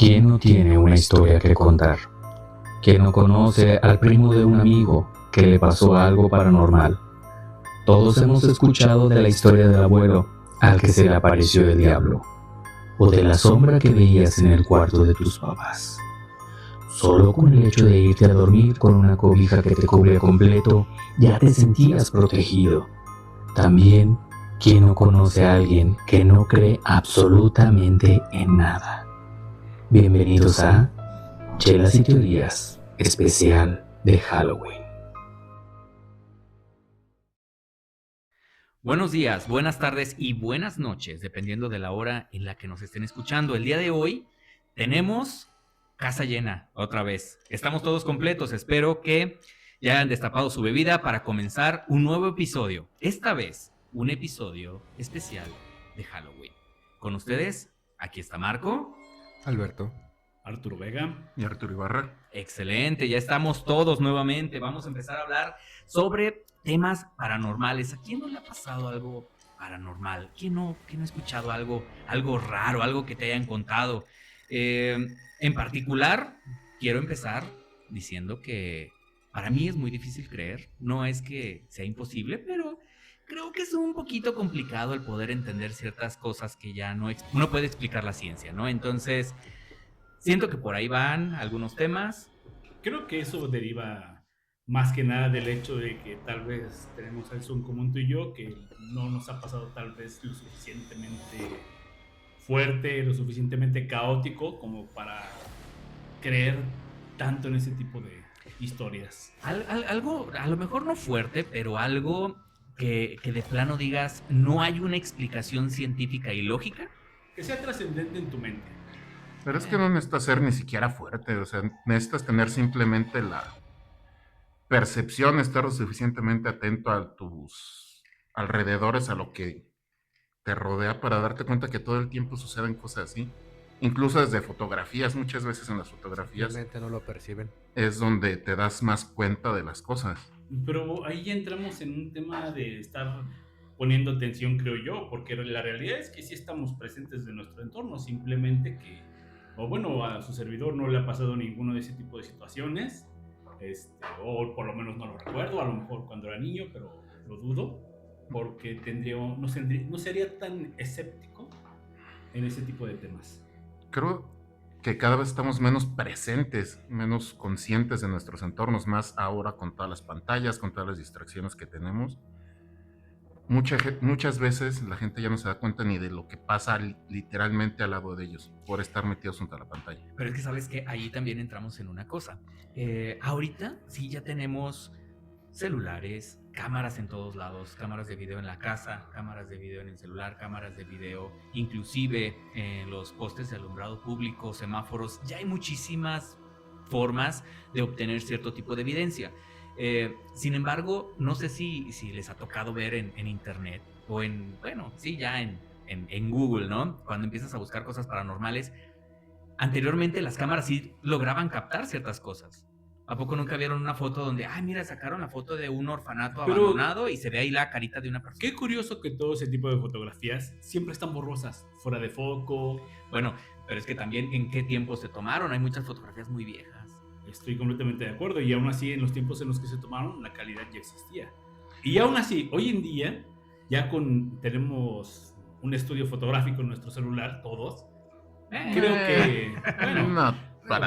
¿Quién no tiene una historia que contar? ¿Quién no conoce al primo de un amigo que le pasó algo paranormal? Todos hemos escuchado de la historia del abuelo al que se le apareció el diablo, o de la sombra que veías en el cuarto de tus papás. Solo con el hecho de irte a dormir con una cobija que te cubre completo, ya te sentías protegido. También, ¿quién no conoce a alguien que no cree absolutamente en nada? Bienvenidos a Chelas y Teorías, especial de Halloween. Buenos días, buenas tardes y buenas noches, dependiendo de la hora en la que nos estén escuchando. El día de hoy tenemos casa llena, otra vez. Estamos todos completos, espero que ya hayan destapado su bebida para comenzar un nuevo episodio. Esta vez, un episodio especial de Halloween. Con ustedes, aquí está Marco. Alberto. Arturo Vega Y Arturo Ibarra. Excelente, ya estamos todos nuevamente. Vamos a empezar a hablar sobre temas paranormales. ¿A quién no le ha pasado algo paranormal? ¿Quién no ha escuchado algo raro, algo que te hayan contado? En particular, quiero empezar diciendo que para mí es muy difícil creer. No es que sea imposible, pero creo que es un poquito complicado el poder entender ciertas cosas que ya no puede explicar la ciencia, ¿no? Entonces, siento que por ahí van algunos temas. Creo que eso deriva más que nada del hecho de que tal vez tenemos algo en común tú y yo, que no nos ha pasado tal vez lo suficientemente fuerte, lo suficientemente caótico como para creer tanto en ese tipo de historias. Algo, a lo mejor no fuerte, pero algo que de plano digas, no hay una explicación científica y lógica. Que sea trascendente en tu mente. Pero es que no necesitas ser ni siquiera fuerte, o sea, necesitas tener simplemente la percepción, estar lo suficientemente atento a tus alrededores, a lo que te rodea para darte cuenta que todo el tiempo suceden cosas así. Incluso desde fotografías, muchas veces en las fotografías Realmente no lo perciben. es donde te das más cuenta de las cosas. Pero ahí ya entramos en un tema de estar poniendo atención, creo yo, porque la realidad es que sí estamos presentes de nuestro entorno, simplemente que, o bueno, a su servidor no le ha pasado ninguno de ese tipo de situaciones, o por lo menos no lo recuerdo, a lo mejor cuando era niño, pero lo dudo, porque no sería tan escéptico en ese tipo de temas. Creo que cada vez estamos menos presentes, menos conscientes de nuestros entornos, más ahora con todas las pantallas, con todas las distracciones que tenemos. Muchas veces la gente ya no se da cuenta ni de lo que pasa literalmente al lado de ellos por estar metidos junto a la pantalla. Pero es que sabes que ahí también entramos en una cosa. Ahorita sí ya tenemos celulares, cámaras en todos lados, cámaras de video en la casa, cámaras de video en el celular, cámaras de video inclusive en los postes de alumbrado público, semáforos. Ya hay muchísimas formas de obtener cierto tipo de evidencia. Sin embargo, no sé si les ha tocado ver en internet o ya en Google, ¿no? Cuando empiezas a buscar cosas paranormales, anteriormente las cámaras sí lograban captar ciertas cosas. ¿A poco nunca vieron una foto donde, mira, sacaron la foto de un orfanato abandonado y se ve ahí la carita de una persona? Qué curioso que todo ese tipo de fotografías siempre están borrosas, fuera de foco. Bueno, pero es que también en qué tiempo se tomaron. Hay muchas fotografías muy viejas. Estoy completamente de acuerdo, y aún así en los tiempos en los que se tomaron la calidad ya existía. Y aún así, hoy en día ya tenemos un estudio fotográfico en nuestro celular, todos. Creo que, bueno,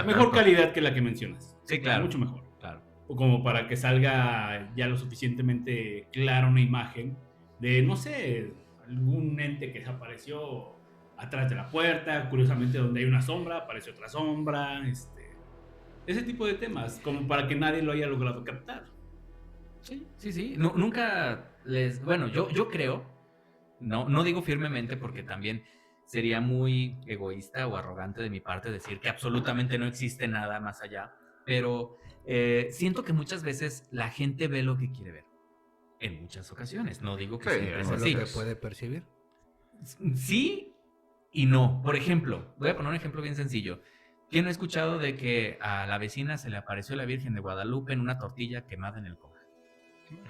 mejor calidad que la que mencionas. Sí, claro. Mucho mejor. Claro. O como para que salga ya lo suficientemente clara una imagen de, no sé, algún ente que desapareció atrás de la puerta, curiosamente donde hay una sombra, aparece otra sombra, ese tipo de temas, como para que nadie lo haya logrado captar. Sí. No, nunca les... Bueno, yo creo, no digo firmemente porque también sería muy egoísta o arrogante de mi parte decir que absolutamente no existe nada más allá, pero siento que muchas veces la gente ve lo que quiere ver. En muchas ocasiones, no digo que siempre es así. ¿Lo que puede percibir? Sí y no. Por ejemplo, voy a poner un ejemplo bien sencillo. ¿Quién no ha escuchado de que a la vecina se le apareció la Virgen de Guadalupe en una tortilla quemada en el comal?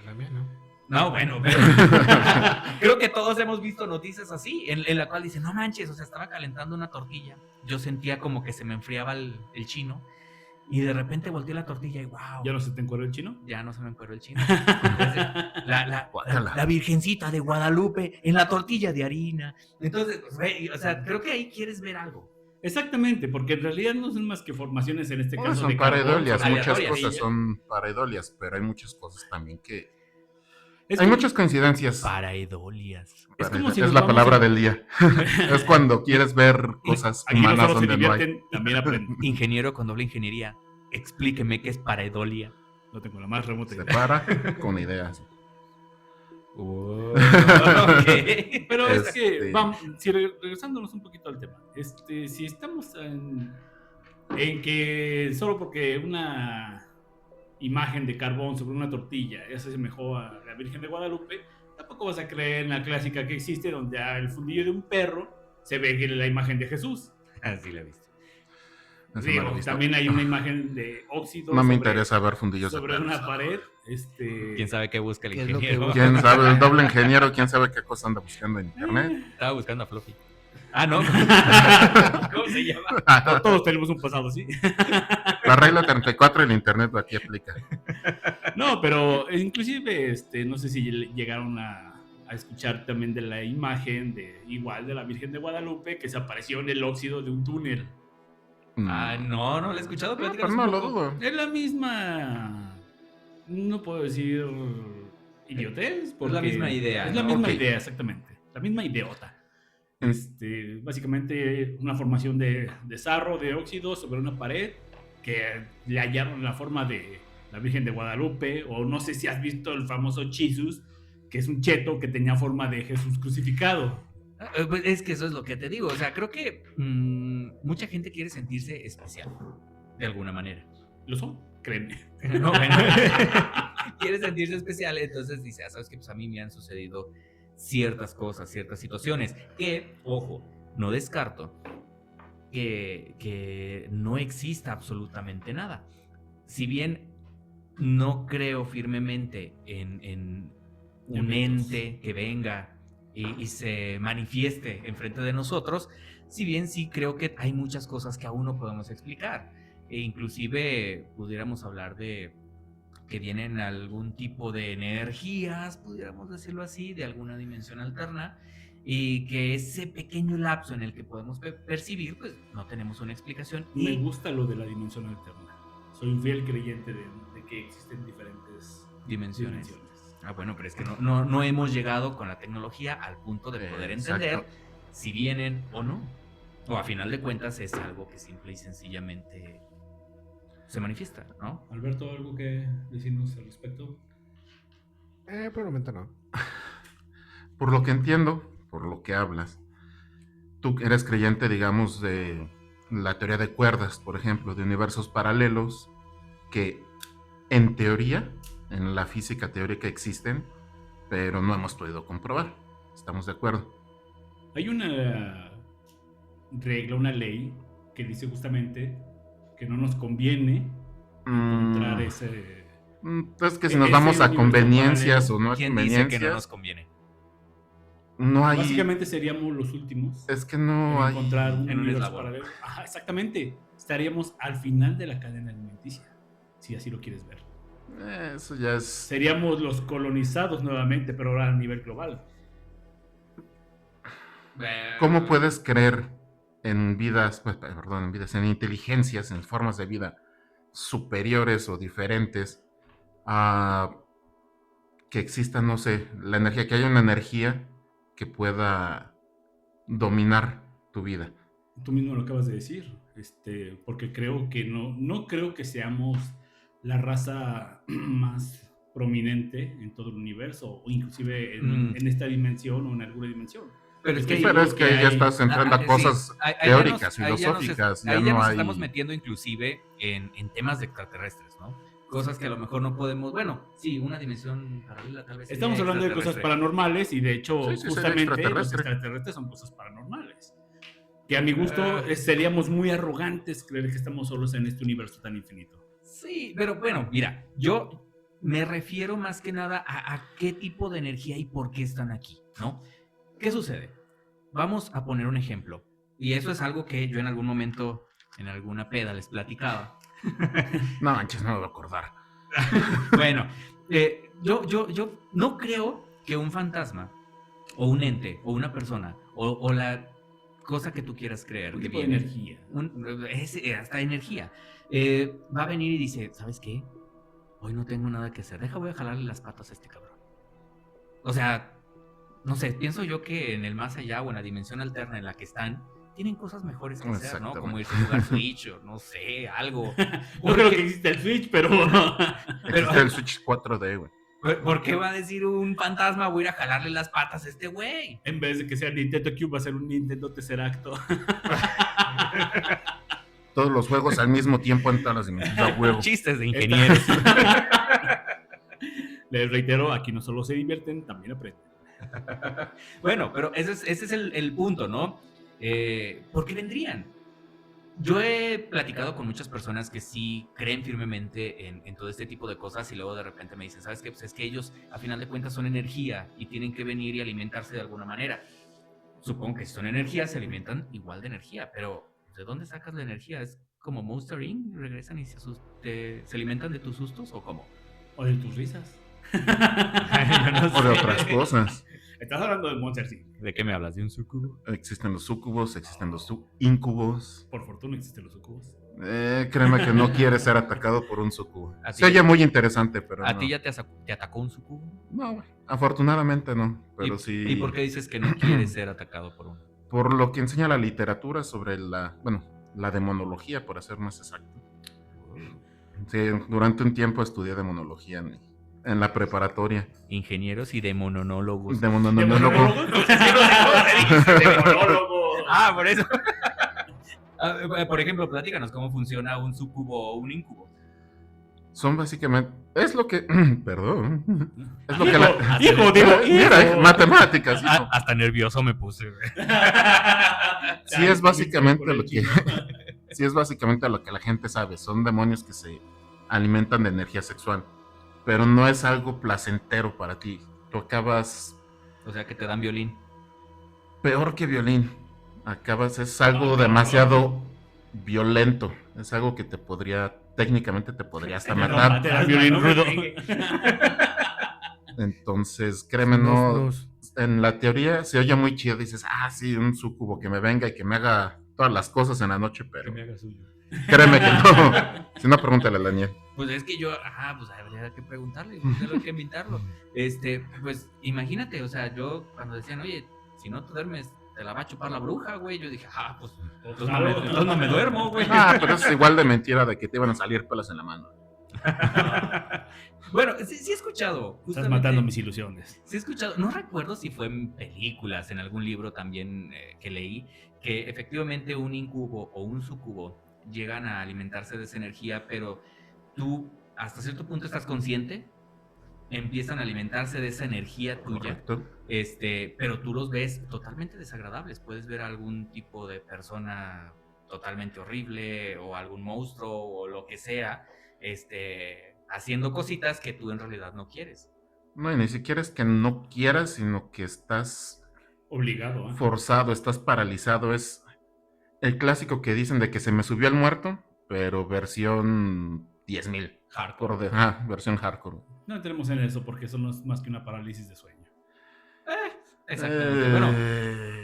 La mía no. No, bueno, pero creo que todos hemos visto noticias así, en la cual dicen, no manches, o sea, estaba calentando una tortilla. Yo sentía como que se me enfriaba el chino y de repente volteé la tortilla y wow. ¿Ya no se te encuadró el chino? Ya no se me encueró el chino. Entonces, la Virgencita de Guadalupe en la tortilla de harina. Entonces, o sea, creo que ahí quieres ver algo. Exactamente, porque en realidad no son más que formaciones en este caso. Son de carbón, pareidolias, son muchas aleatorias. cosas son pareidolias, pero hay muchas cosas también que... Es hay como- muchas coincidencias. Paraedolias. Es como si Es nos la vamos palabra a- del día. Es cuando quieres ver cosas Aquí no humanas solo se donde no hay. divierten, también aprenden. Ingeniero con doble ingeniería, explíqueme qué es paraedolia. No tengo la más remota Se idea. para con ideas. Ok. Pero es que, Este- vamos, si regresándonos un poquito al tema, si estamos en que solo porque una imagen de carbón sobre una tortilla ya se asemejó a la Virgen de Guadalupe, tampoco vas a creer en la clásica que existe donde al fundillo de un perro se ve que la imagen de Jesús. Así la viste. Eso no lo he Digo, visto. también hay una imagen de óxido No me sobre- interesa ver fundillos de sobre perros. una pared. ¿Quién sabe qué busca el ¿Qué es lo que ingeniero? busca? ¿Quién sabe? El doble ingeniero, quién sabe qué cosa anda buscando en internet. Estaba buscando a Fluffy. Ah, no. ¿Cómo se llama? Todos tenemos un pasado así. La regla 34 del internet aquí aplica. No, pero inclusive, no sé si llegaron a escuchar también de la imagen de igual de la Virgen de Guadalupe que se apareció en el óxido de un túnel. Ah, no lo he escuchado. pero platícanos no un lo poco. dudo. Es la misma, no puedo decir idiotez, porque la misma idea, Es la ¿no? misma Ok. idea, exactamente. La misma ideota. Mm. Básicamente una formación de sarro, de óxido sobre una pared que le hallaron la forma de la Virgen de Guadalupe, o no sé si has visto el famoso Jesus, que es un cheto que tenía forma de Jesús crucificado. Pues es que eso es lo que te digo. O sea, creo que mucha gente quiere sentirse especial. De alguna manera. Lo son, créeme. No, bueno. Quiere sentirse especial. Entonces dice, ¿sabes qué? Pues a mí me han sucedido ciertas cosas, ciertas situaciones. Que, ojo, no descarto que no exista absolutamente nada. Si bien no creo firmemente en un ente que venga y se manifieste enfrente de nosotros, si bien sí creo que hay muchas cosas que aún no podemos explicar, e inclusive pudiéramos hablar de que vienen algún tipo de energías, pudiéramos decirlo así, de alguna dimensión alterna, y que ese pequeño lapso en el que podemos percibir, pues no tenemos una explicación. Me Y gusta lo de la dimensión alterna. Soy un fiel creyente de que existen diferentes dimensiones. dimensiones. Ah, bueno, pero es que no hemos llegado con la tecnología al punto de poder entender Exacto. si vienen o no. O a final de cuentas es algo que simple y sencillamente se manifiesta, ¿no? Alberto, ¿algo que decirnos al respecto? Por el momento no. Por lo que entiendo, por lo que hablas, tú eres creyente, digamos, de la teoría de cuerdas, por ejemplo, de universos paralelos que en teoría, en la física teórica existen, pero no hemos podido comprobar. ¿Estamos de acuerdo? Hay una regla, una ley que dice justamente que no nos conviene encontrar ese... Es que si ese nos vamos a universo conveniencias paralelo. o no a ¿Quién dice conveniencias, que no nos conviene? no hay... Básicamente seríamos los últimos Es que no en hay... encontrar un en un universo eslabón. paralelo. Ajá, exactamente. Estaríamos al final de la cadena alimenticia, si así lo quieres ver. Eso ya es... Seríamos los colonizados nuevamente, pero ahora a nivel global. ¿Cómo puedes creer en vidas, perdón, en vidas, en inteligencias, en formas de vida superiores o diferentes a que exista, no sé, la energía, que haya una energía que pueda dominar tu vida? Tú mismo lo acabas de decir, porque creo que no creo que seamos la raza más prominente en todo el universo, o inclusive en esta dimensión o en alguna dimensión. Pero es que, Pero es que ahí ya estás entrando a cosas ahí ya teóricas, ahí ya filosóficas, ya ahí no nos hay... estamos metiendo inclusive en temas de extraterrestres, ¿no? Cosas que a lo mejor no podemos, bueno, sí, una dimensión paralela tal vez. Estamos sería hablando de cosas extraterrestre. paranormales y de hecho Sí, sí, sería justamente los extraterrestre. extraterrestres son cosas paranormales. Que a mi gusto seríamos muy arrogantes creer que estamos solos en este universo tan infinito. Sí, pero bueno, mira, yo Me refiero más que nada a qué tipo de energía y por qué están aquí, ¿no? ¿Qué sucede? Vamos a poner un ejemplo. Y eso es algo que yo en algún momento, en alguna peda, les platicaba. No manches, no me voy a acordar. Bueno, yo no creo que un fantasma, o un ente, o una persona, o la cosa que tú quieras creer, Un que tipo de viene, energía. hasta energía, va a venir y dice, ¿sabes qué? Hoy no tengo nada que hacer, voy a jalarle las patas a este cabrón. O sea, no sé, pienso yo que en el más allá o en la dimensión alterna en la que están, tienen cosas mejores que hacer, ¿no? Como irse a jugar Switch o no sé, algo. No creo que exista el Switch, pero... Existe el Switch 4D, güey. ¿Por qué va a decir un fantasma voy a ir a jalarle las patas a este güey? En vez de que sea Nintendo Cube, va a ser un Nintendo Tesseracto. Todos los juegos al mismo tiempo en todas las dimensiones. A huevo. Chistes de ingenieros. Les reitero, aquí no solo se divierten, también aprenden. Bueno, pero ese es el punto, ¿no? ¿Por qué vendrían? Yo he platicado con muchas personas que sí creen firmemente en todo este tipo de cosas y luego de repente me dicen, ¿sabes qué? Pues es que ellos a final de cuentas son energía y tienen que venir y alimentarse de alguna manera. Supongo que si son energía se alimentan igual de energía, pero ¿de dónde sacas la energía? ¿Es como Monster Inc? ¿Regresan y se alimentan de tus sustos o cómo? O de tus risas. Yo no O de sé. otras cosas. Estás hablando de Monster Inc. ¿De qué me hablas? ¿De un sucubo? Existen los sucubos, existen los incubos. Por fortuna existen los sucubos. Créeme que no quieres ser atacado por un sucubo. ¿A ti? Se oye muy interesante, pero ¿A no. ti ya te atacó un sucubo? No, güey. Afortunadamente no. Pero ¿Y, sí. ¿Y por qué dices que no quieres ser atacado por uno? Por lo que enseña la literatura sobre la demonología, por ser más exacto. Sí, durante un tiempo estudié demonología en la preparatoria. Ingenieros y demonólogos. Demonólogo. No sé si lo dice, demonólogo. Ah, por eso. Por ejemplo, platícanos cómo funciona un sucubo o un incubo. Son básicamente. Es lo que. Perdón. Es lo que la. Hijo, Mira, matemáticas. hijo. Hasta nervioso me puse, güey. Sí, es básicamente lo que. Sí, es básicamente lo que la gente sabe. Son demonios que se alimentan de energía sexual. Pero no es algo placentero para ti. Tú acabas O sea, que te dan violín. peor que violín. Es algo demasiado violento. Es algo que técnicamente te podría hasta matar. Te das violín rudo. Entonces, créeme, no. En la teoría se oye muy chido. Dices, sí, un sucubo que me venga y que me haga todas las cosas en la noche, Que pero me haga suyo. créeme que no. Si no, pregúntale a Daniel. Pues es que yo, pues habría que preguntarle, hay que invitarlo. Pues imagínate, o sea, yo cuando decían, oye, si no te duermes, te la va a chupar la bruja, güey. Yo dije, pues entonces no me duermo, güey. Pero es igual de mentira de que te iban a salir pelos en la mano. Bueno, sí he escuchado. Estás matando mis ilusiones. Sí he escuchado, no recuerdo si fue en películas, en algún libro también que leí, que efectivamente un incubo o un sucubo llegan a alimentarse de esa energía, pero tú hasta cierto punto estás consciente, empiezan a alimentarse de esa energía tuya, Correcto. pero tú los ves totalmente desagradables. Puedes ver algún tipo de persona totalmente horrible o algún monstruo o lo que sea, haciendo cositas que tú en realidad no quieres. No, y ni siquiera es que no quieras, sino que estás Obligado. forzado, estás paralizado. Es el clásico que dicen de que se me subió el muerto, pero versión 10.000. Hardcore. Versión hardcore. No entremos en eso porque eso no es más que una parálisis de sueño. Exactamente. Bueno,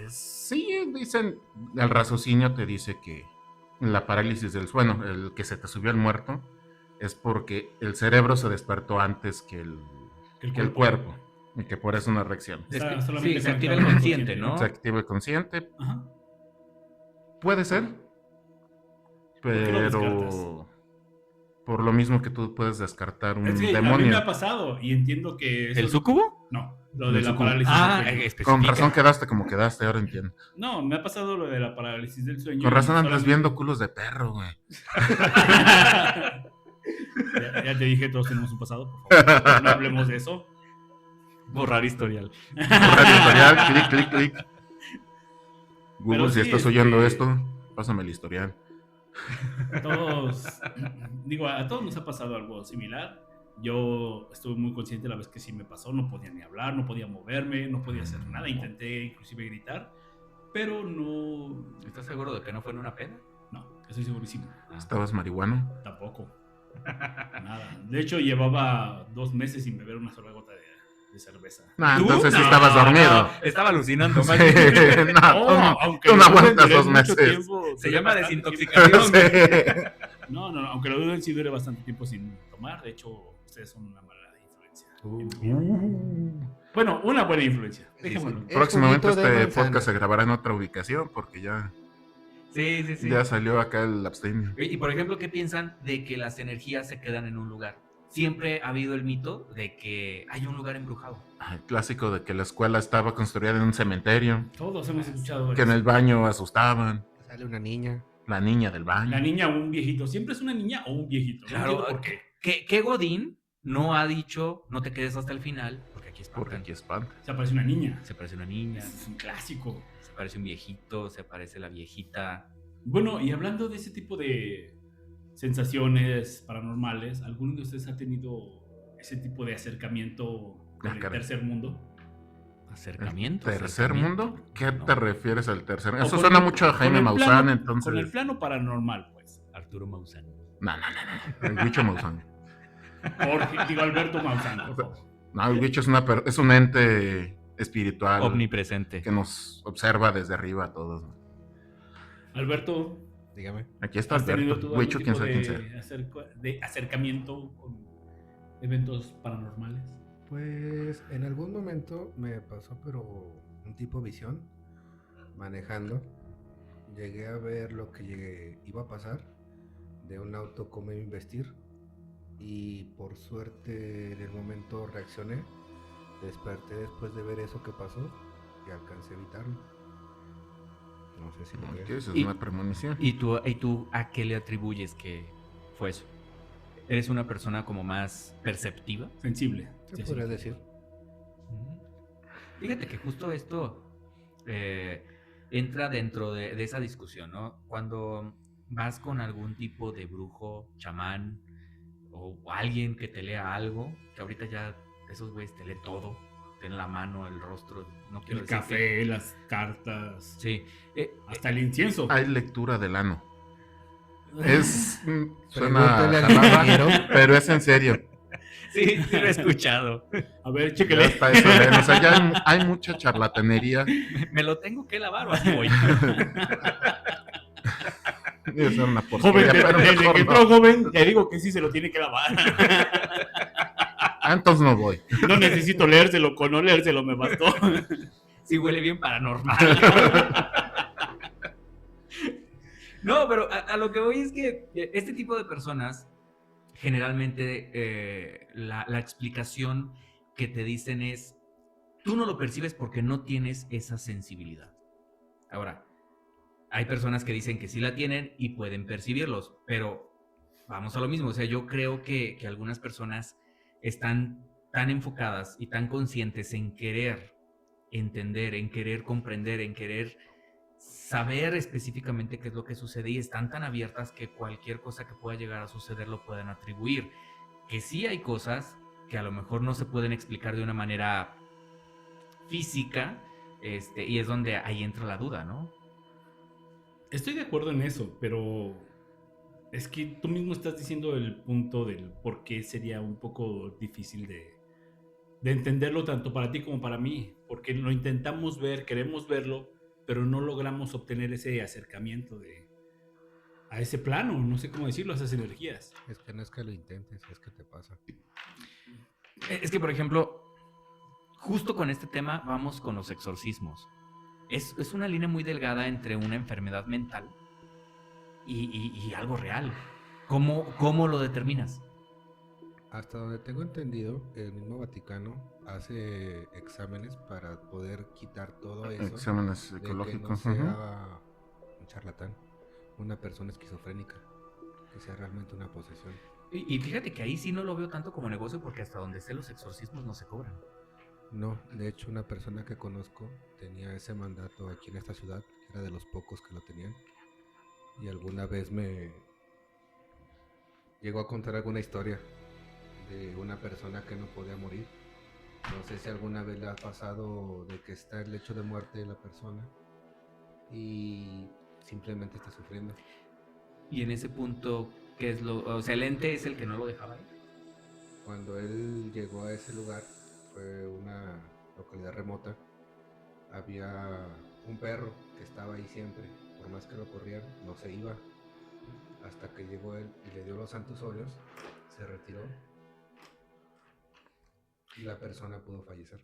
Sí, dicen, el raciocinio te dice que la parálisis del sueño, el que se te subió el muerto, es porque el cerebro se despertó antes que el cuerpo, y que por eso una reacción. es que, solamente sí, se activa el conectado con consciente, el ¿no? Se activa el consciente, Ajá. puede ser, qué lo descartas? pero por lo mismo que tú puedes descartar un Es que a mí me ha demonio. pasado y entiendo que... ¿El sucubo? No, lo de El la sucubo. parálisis del sueño. Con Especifica. razón quedaste como quedaste, ahora entiendo. No, me ha pasado lo de la parálisis del sueño. Con razón y andas solamente- viendo culos de perro, güey. ya te dije, todos tenemos un pasado, por favor. No hablemos de eso. Borrar historial. Radio historial, clic, clic, clic. Google, Pero si sí, estás oyendo esto, pásame el historial. Todos, a todos nos ha pasado algo similar. Yo estuve muy consciente la vez que sí me pasó, no podía ni hablar, no podía moverme, no podía hacer nada, intenté inclusive gritar, pero no... ¿Estás seguro de que no fue en una peda? No, estoy segurísimo. ¿Estabas marihuano? Tampoco. Nada. De hecho, llevaba 2 meses sin beber una sola gota de cerveza. No, ¿Tú? entonces sí No, estabas dormido. no, estaba alucinando. Más Sí, bien. no, aunque tú no lo duden, aguantas duré 2 mucho meses. tiempo, Se duré llama bastante desintoxicación. tiempo. No, aunque lo duden, sí duré bastante tiempo sin tomar. De hecho, ustedes son una mala influencia. Bueno, una buena influencia. Dejémoslo. El Próximamente juguito de este manzana. podcast se grabará en otra ubicación porque ya Sí. ya salió acá el abstemio. Y por ejemplo, ¿qué piensan de que las energías se quedan en un lugar? Siempre ha habido el mito de que hay un lugar embrujado. El clásico de que la escuela estaba construida en un cementerio, Todos hemos escuchado que en eso. el baño asustaban, Sale una niña. la niña del baño. La niña o un viejito. Siempre es una niña o un viejito. No Claro, entiendo por qué. ¿Qué Godín no ha dicho no te quedes hasta el final? Porque aquí Porque espantan. aquí espanta. Se aparece una niña. Se parece una niña, Es un clásico. se parece un viejito, se parece la viejita. Bueno, y hablando de ese tipo de sensaciones paranormales, ¿alguno de ustedes ha tenido ese tipo de acercamiento con el caray. tercer mundo? Acercamiento. ¿Tercer acercamiento. mundo? ¿Qué No. te refieres al tercer? O Eso con suena el- mucho a con Jaime el Maussan, plano- entonces. Con el plano paranormal, pues. Arturo Maussan. No. El bicho Maussan. Alberto Maussan, por favor. No, el bicho es un ente espiritual Omnipresente. que nos observa desde arriba a todos. Alberto, Dígame. Aquí está ¿has tenido Alberto. tú algún Bicho, quién tipo sabe quién sea. de acercamiento con eventos paranormales? Pues en algún momento me pasó, pero un tipo visión, manejando. Llegué a ver lo que iba a pasar de un auto como iba a investir. Y por suerte en el momento reaccioné. Desperté después de ver eso que pasó y alcancé a evitarlo. No sé si lo ¿Qué creen. es? Es Y- una premonición. ¿Y tú a qué le atribuyes que fue eso? ¿Eres una persona como más perceptiva? Sensible. ¿Qué Sí, podrías sí. decir? Fíjate que justo esto entra dentro de esa discusión, ¿no? Cuando vas con algún tipo de brujo, chamán o alguien que te lea algo, que ahorita ya esos güeyes te leen todo, te leen la mano, el rostro, no quiero El decir que- café, las cartas, Sí. hasta el incienso. Hay lectura del ano. Suena Pregúntale al jalada, ingeniero. pero es en serio. Sí, sí lo he escuchado. A ver, Ya chéquele. está eso, ven, o sea, ya hay mucha charlatanería. ¿Me lo tengo que lavar o así voy? Debe ser una Joven, porquería, pero desde mejor que no. entró joven, te digo que sí se lo tiene que lavar. Ah, entonces no voy. No necesito leérselo, con no leérselo me bastó. Sí huele bien paranormal. No, pero a lo que voy es que este tipo de personas, generalmente la explicación que te dicen es, tú no lo percibes porque no tienes esa sensibilidad. Ahora, hay personas que dicen que sí la tienen y pueden percibirlos, pero vamos a lo mismo. O sea, yo creo que algunas personas están tan enfocadas y tan conscientes en querer entender, en querer comprender, en querer saber específicamente qué es lo que sucede y están tan abiertas que cualquier cosa que pueda llegar a suceder lo pueden atribuir. Que sí hay cosas que a lo mejor no se pueden explicar de una manera física, y es donde ahí entra la duda, ¿no? Estoy de acuerdo en eso, pero es que tú mismo estás diciendo el punto del por qué sería un poco difícil de entenderlo tanto para ti como para mí, porque lo intentamos ver, queremos verlo, pero no logramos obtener ese acercamiento a ese plano, no sé cómo decirlo, a esas energías. Es que no es que lo intentes, es que te pasa. Es que, por ejemplo, justo con este tema vamos con los exorcismos. Es una línea muy delgada entre una enfermedad mental y algo real. ¿Cómo lo determinas? Hasta donde tengo entendido, el mismo Vaticano hace exámenes para poder quitar todo eso. Exámenes De que psicológicos. no ujú. sea un charlatán, una persona esquizofrénica, que sea realmente una posesión. Y fíjate que ahí sí no lo veo tanto como negocio porque hasta donde sé los exorcismos no se cobran. No, de hecho una persona que conozco tenía ese mandato aquí en esta ciudad, era de los pocos que lo tenían. Y alguna vez me llegó a contar alguna historia de una persona que no podía morir. No sé si alguna vez le ha pasado de que está el lecho de muerte de la persona y simplemente está sufriendo. Y en ese punto, ¿qué es lo...? O sea, el ente es el que no lo dejaba ir. Cuando él llegó a ese lugar, fue una localidad remota, había un perro que estaba ahí siempre, por más que lo corrieran, no se iba, hasta que llegó él y le dio los santos óleos, se retiró y la persona pudo fallecer.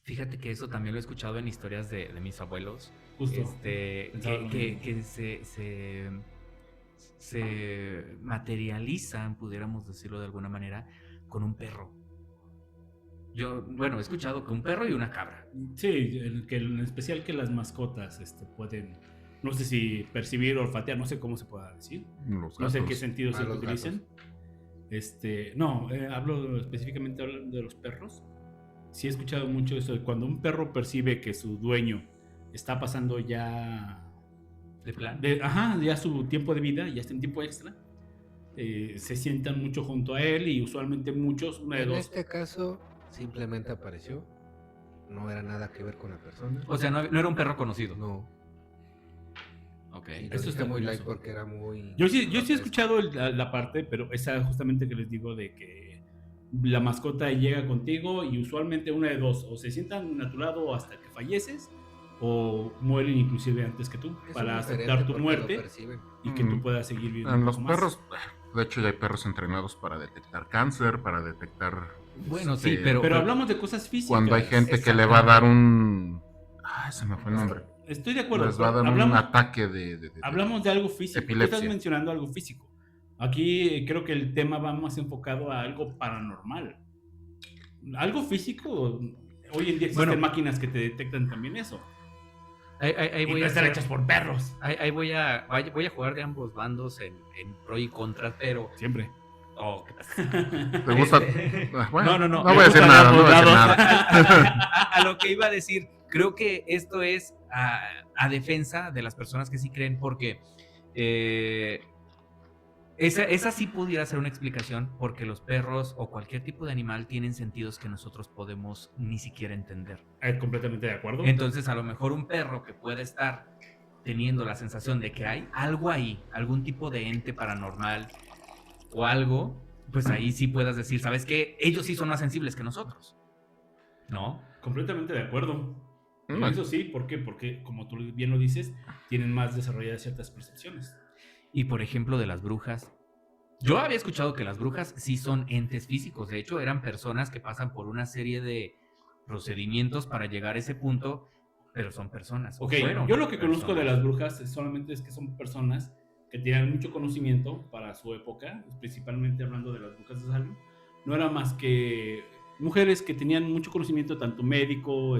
Fíjate que eso también lo he escuchado en historias de mis abuelos. Justo. Que se materializan, pudiéramos decirlo de alguna manera, con un perro. Yo, bueno, he escuchado que un perro y una cabra. Sí, en especial que las mascotas pueden, no sé si percibir o olfatear, no sé cómo se pueda decir. Los No sé en qué gatos. sentido se los utilizan. No, hablo específicamente de los perros. Sí he escuchado mucho eso de cuando un perro percibe que su dueño está pasando ya De plan. ya su tiempo de vida, ya está en tiempo extra, se sientan mucho junto a él y usualmente muchos, una de En dos. este caso, simplemente apareció, no era nada que ver con la persona. O sea, no era un perro conocido. No, Ok. y lo Eso dije está muy curioso. light porque era muy... Yo sí he grotesco. escuchado la parte, pero esa justamente que les digo de que la mascota llega contigo y usualmente una de dos, o se sientan a tu lado hasta que falleces o mueren inclusive antes que tú Eso para es diferente aceptar tu porque muerte lo perciben. y que tú puedas seguir viviendo. En un los poco más. perros, de hecho, ya hay perros entrenados para detectar cáncer, para detectar. Bueno, sí, pero hablamos de cosas físicas. Cuando hay gente que le va a dar un. Se me fue el nombre. Estoy de acuerdo. Les va a dar un ataque de. Hablamos de algo físico. Tú epilepsia. estás mencionando algo físico. Aquí creo que el tema va más enfocado a algo paranormal. Algo físico. Hoy en día existen máquinas que te detectan también eso. Ahí voy y a están hacer- hechas por perros. ahí voy a jugar de ambos bandos en pro y contra, pero... Siempre. Oh, ¿Te gusta? Bueno, No. No me voy a decir gusta nada, de no voy a decir ambos nada. a lo que iba a decir, creo que esto es a defensa de las personas que sí creen, porque esa sí pudiera ser una explicación, porque los perros o cualquier tipo de animal tienen sentidos que nosotros podemos ni siquiera entender. Completamente de acuerdo. Entonces, a lo mejor un perro que puede estar teniendo la sensación de que hay algo ahí, algún tipo de ente paranormal o algo, pues ahí sí puedas decir, ¿sabes qué? Ellos sí son más sensibles que nosotros, ¿no? Completamente de acuerdo. Mm. Eso sí, ¿por qué? Porque, como tú bien lo dices, tienen más desarrolladas ciertas percepciones. Y por ejemplo, de las brujas. Yo había escuchado que las brujas sí son entes físicos. De hecho, eran personas que pasan por una serie de procedimientos para llegar a ese punto, pero son personas. Ok, yo lo que conozco de las brujas solamente es que son personas que tienen mucho conocimiento para su época, principalmente hablando de las brujas de Salem. No era más que mujeres que tenían mucho conocimiento, tanto médico,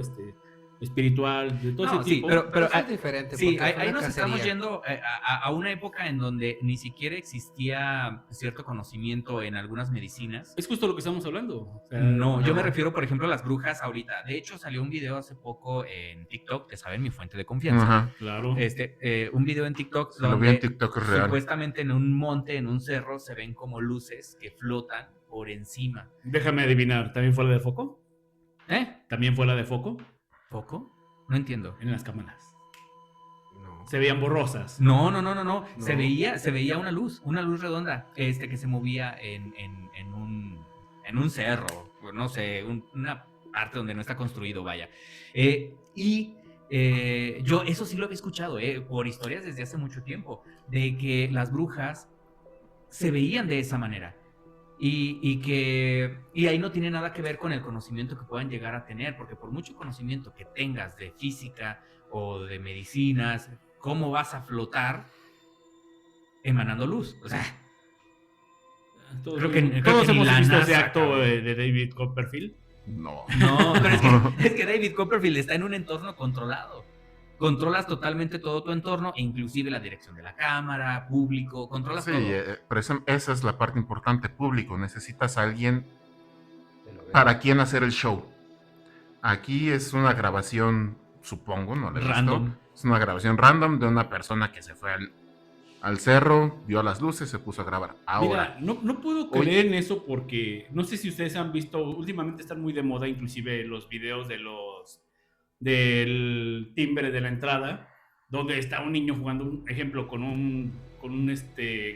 espiritual, de todo ese sí, tipo. pero Eso es diferente. sí, porque fue ahí una nos estamos cacería. yendo a una época en donde ni siquiera existía cierto conocimiento en algunas medicinas. Es justo lo que estamos hablando. O sea, No, yo me Ajá. refiero, por ejemplo, a las brujas ahorita. De hecho, salió un video hace poco en TikTok, que saben, mi fuente de confianza. Ajá. Claro. Un video en TikTok Si lo vi en TikTok es real. supuestamente en un monte, en un cerro, se ven como luces que flotan por encima. Déjame adivinar, ¿también fue la de foco? ¿Eh? ¿También fue la de foco? ¿Foco? No entiendo. En las cámaras. No. Se veían borrosas. No. Se No. veía una luz redonda, que se movía en un cerro, no sé, una parte donde no está construido, vaya. Yo eso sí lo había escuchado, por historias desde hace mucho tiempo, de que las brujas se veían de esa manera. Y ahí no tiene nada que ver con el conocimiento que puedan llegar a tener, porque por mucho conocimiento que tengas de física o de medicinas, ¿cómo vas a flotar emanando luz? O sea, creo que ni Todos hemos la visto NASA, ese acto cabrón. de David Copperfield. No. no, pero es que David Copperfield está en un entorno controlado. Controlas totalmente todo tu entorno, e inclusive la dirección de la cámara, público, controlas Sí, todo. pero esa es la parte importante, público. Necesitas a alguien Te lo veo. para quien hacer el show. Aquí es una grabación, supongo, no la he visto. Random. Es una grabación random de una persona que se fue al cerro, vio las luces, se puso a grabar. Ahora, Mira, no puedo creer en eso porque no sé si ustedes han visto, últimamente están muy de moda inclusive los videos del timbre de la entrada, donde está un niño jugando, un ejemplo, con un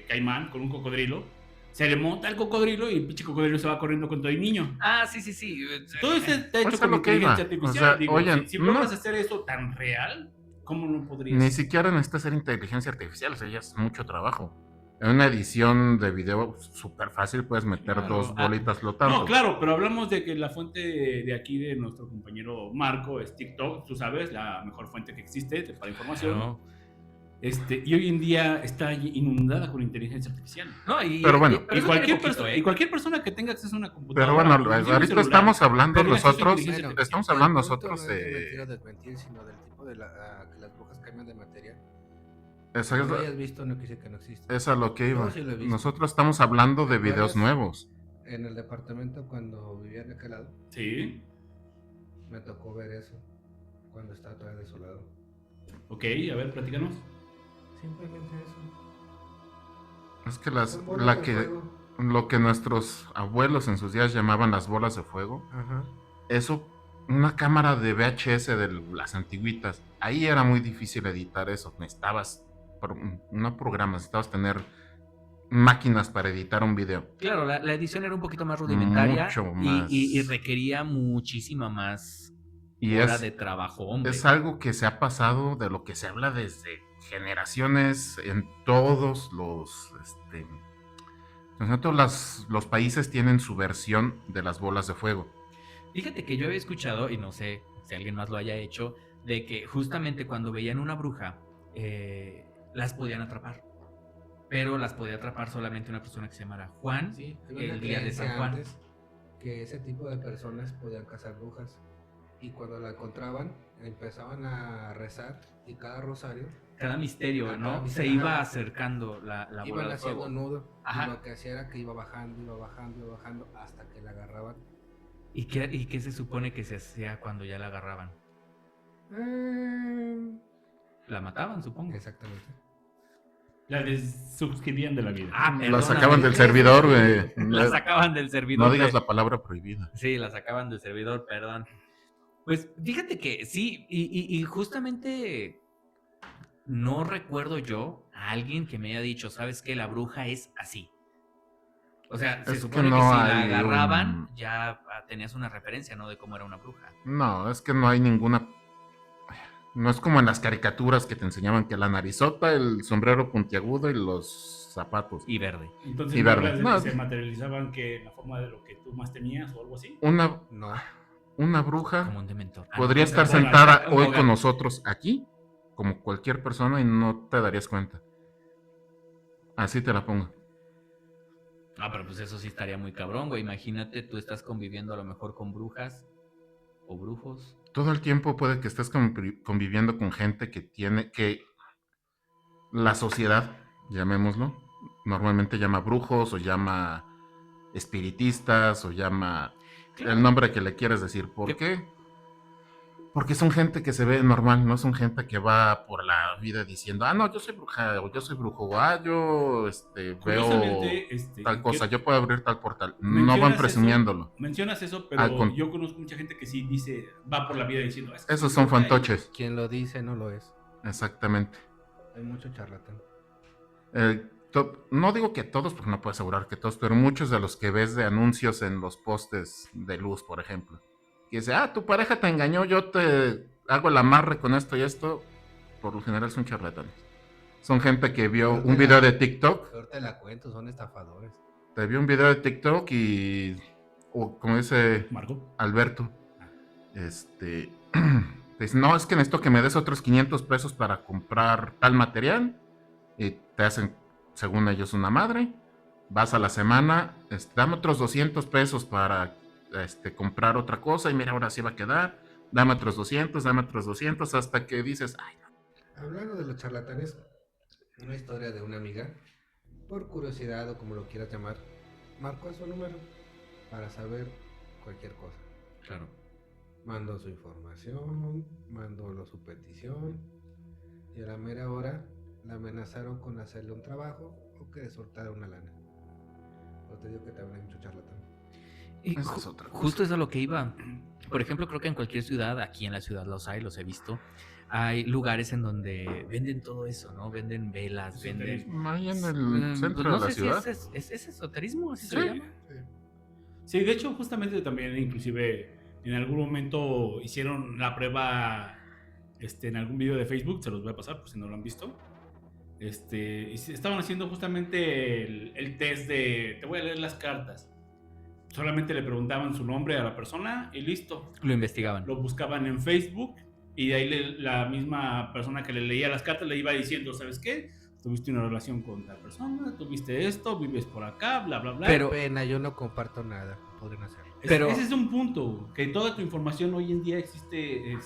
caimán, con un cocodrilo. Se le monta el cocodrilo y el pinche cocodrilo se va corriendo con todo el niño. Ah, sí, sí, sí. Todo eso está hecho pues a con lo que iba. inteligencia O artificial. sea, Digo, oye, si no, logras hacer eso tan real, ¿cómo no podrías? ni siquiera necesita ser inteligencia artificial, o sea, ya es mucho trabajo. En una edición de video súper fácil puedes meter Claro. dos bolitas flotando. No, claro, pero hablamos de que la fuente de aquí de nuestro compañero Marco es TikTok, tú sabes, la mejor fuente que existe para información. Claro. Y hoy en día está inundada con inteligencia artificial. No, Pero bueno. pero eso tiene poquito, Y cualquier persona que tenga acceso a una computadora. Pero bueno, inclusive un ahorita celular, estamos hablando tiene acceso a nosotros, inteligencia artificial. estamos hablando el punto nosotros no es de de... mentir o desmentir, sino del tipo de que las brujas cambian de materia. Esa No es, lo hayas visto, no quise que no existe. es a lo que iba. No, sí lo he visto. Nosotros estamos hablando de ¿Te videos acuerdas? nuevos. En el departamento cuando vivía de aquel lado, Sí, me tocó ver eso, cuando estaba todavía desolado. ok, a ver, platícanos. Simplemente eso. Es que Son bolas de que fuego. lo que nuestros abuelos en sus días llamaban las bolas de fuego, Ajá. eso, una cámara de VHS de las antiguitas, ahí era muy difícil editar eso. No programas, necesitabas tener máquinas para editar un video. Claro, la edición era un poquito más rudimentaria Mucho más. y requería muchísima más Y hora de trabajo, hombre. es algo que se ha pasado, de lo que se habla desde generaciones en todos los países tienen su versión de las bolas de fuego. Fíjate que yo había escuchado, y no sé si alguien más lo haya hecho, de que justamente cuando veían una bruja, las podían atrapar. Pero las podía atrapar solamente una persona que se llamara Juan, Sí, había una el día de creencia San Juan. antes que ese tipo de personas podían cazar brujas. Y cuando la encontraban, empezaban a rezar y cada rosario Cada misterio, Cada ¿no? Se misterio, iba ajá. acercando la bola iban de haciendo fuego. nudo. Ajá. Y lo que hacía era que iba bajando hasta que la agarraban. ¿Y qué se supone que se hacía cuando ya la agarraban? La mataban, supongo. Exactamente. La desuscribían de la vida. Ah, La perdóname. sacaban del servidor, güey. La sacaban del servidor. No digas la palabra prohibida. Sí, la sacaban del servidor, perdón. Pues fíjate que sí, y justamente no recuerdo yo a alguien que me haya dicho, ¿sabes qué? La bruja es así. O sea, se Es que supone que, no si la hay agarraban, ya tenías una referencia, ¿no? De cómo era una bruja. No, es que no hay ninguna. No es como en las caricaturas que te enseñaban que la narizota, el sombrero puntiagudo y los zapatos. Y verde. Entonces, Y ¿no verde. hablas de No. que se materializaban que en la forma de lo que tú más temías o algo así? Una No. bruja Como un dementor. Ah, podría no, estar perdón. sentada Un hoy hogar. con nosotros aquí, como cualquier persona, y no te darías cuenta. Así te la pongo. Ah, pero pues eso sí estaría muy cabrón, güey. Imagínate, tú estás conviviendo a lo mejor con brujas o brujos. Todo el tiempo puede que estés conviviendo con gente que la sociedad, llamémoslo, normalmente llama brujos o llama espiritistas o llama el nombre que le quieras decir. ¿Por qué? Porque son gente que se ve normal, no son gente que va por la vida diciendo, no, yo soy bruja, o yo soy brujo, o yo veo Curiosamente, tal cosa, yo puedo abrir tal portal. No mencionas van eso, presumiéndolo. Mencionas eso, Al pero con- yo conozco mucha gente que sí dice, va por la vida diciendo, "Es que Esos soy son bruja", y- fantoches, Quien lo dice no lo es. exactamente. Hay mucho charlatán. No digo que todos, porque no puedo asegurar que todos, pero muchos de los que ves de anuncios en los postes de luz, por ejemplo, que dice, tu pareja te engañó, yo te hago el amarre con esto y esto, por lo general son charlatanes. Son gente que vio un video de TikTok, Peor te la cuento, son estafadores. te vio un video de TikTok o como dice Marco. Alberto, te dice, no, es que necesito que me des otros 500 pesos para comprar tal material, y te hacen, según ellos, una madre. Vas a la semana, dame otros 200 pesos para comprar otra cosa, y mira, ahora sí va a quedar, dame otros 200, hasta que dices, ay, no. Hablando de los charlatanes, una historia de una amiga, por curiosidad o como lo quieras llamar, marcó su número para saber cualquier cosa. Claro. Mandó su información, mandó su petición y a la mera hora la amenazaron con hacerle un trabajo o que le soltara una lana. O te digo que también hay mucho charlatán. Y Esa es otra cosa. justo es a lo que iba. Por ejemplo, creo que en cualquier ciudad, aquí en la ciudad los hay, los he visto. Hay lugares en donde venden todo eso, ¿no? Venden velas, venden... Ahí en el centro no de la sé ciudad. si es esoterismo, así Sí. se llama. Sí, de hecho, justamente también, inclusive, en algún momento hicieron la prueba en algún video de Facebook, se los voy a pasar por si no lo han visto. Y estaban haciendo justamente el test de, te voy a leer las cartas. Solamente le preguntaban su nombre a la persona y listo. Lo investigaban. Lo buscaban en Facebook y de ahí la misma persona que le leía las cartas le iba diciendo, ¿sabes qué? Tuviste una relación con tal persona, tuviste esto, vives por acá, bla, bla, bla. Pero- Pena, yo no comparto nada. Podrían hacerlo. pero- Ese es un punto, que toda tu información hoy en día existe.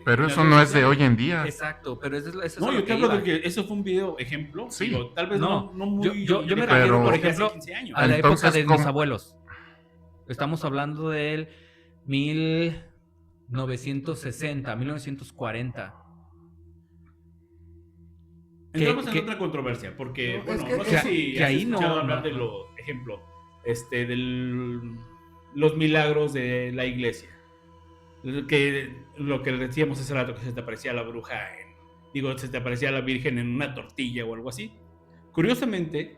Pero en eso las no redes es de sociales. hoy en día. Exacto, pero eso es No, a lo yo te que hablo iba. de que eso fue un video ejemplo. Sí. Digo, tal vez No, no muy. yo me refiero, pero, por ejemplo, hace 15 años. A la Entonces, época de mis ¿cómo? abuelos. Estamos hablando del 1960, 1940. Entramos que- en otra controversia, porque, No, bueno, es que- no que- sé si que has ahí no, escuchado hablar no. de ejemplo, los milagros de la iglesia. Que lo que decíamos hace rato, que se te aparecía la bruja, se te aparecía la virgen en una tortilla o algo así. Curiosamente,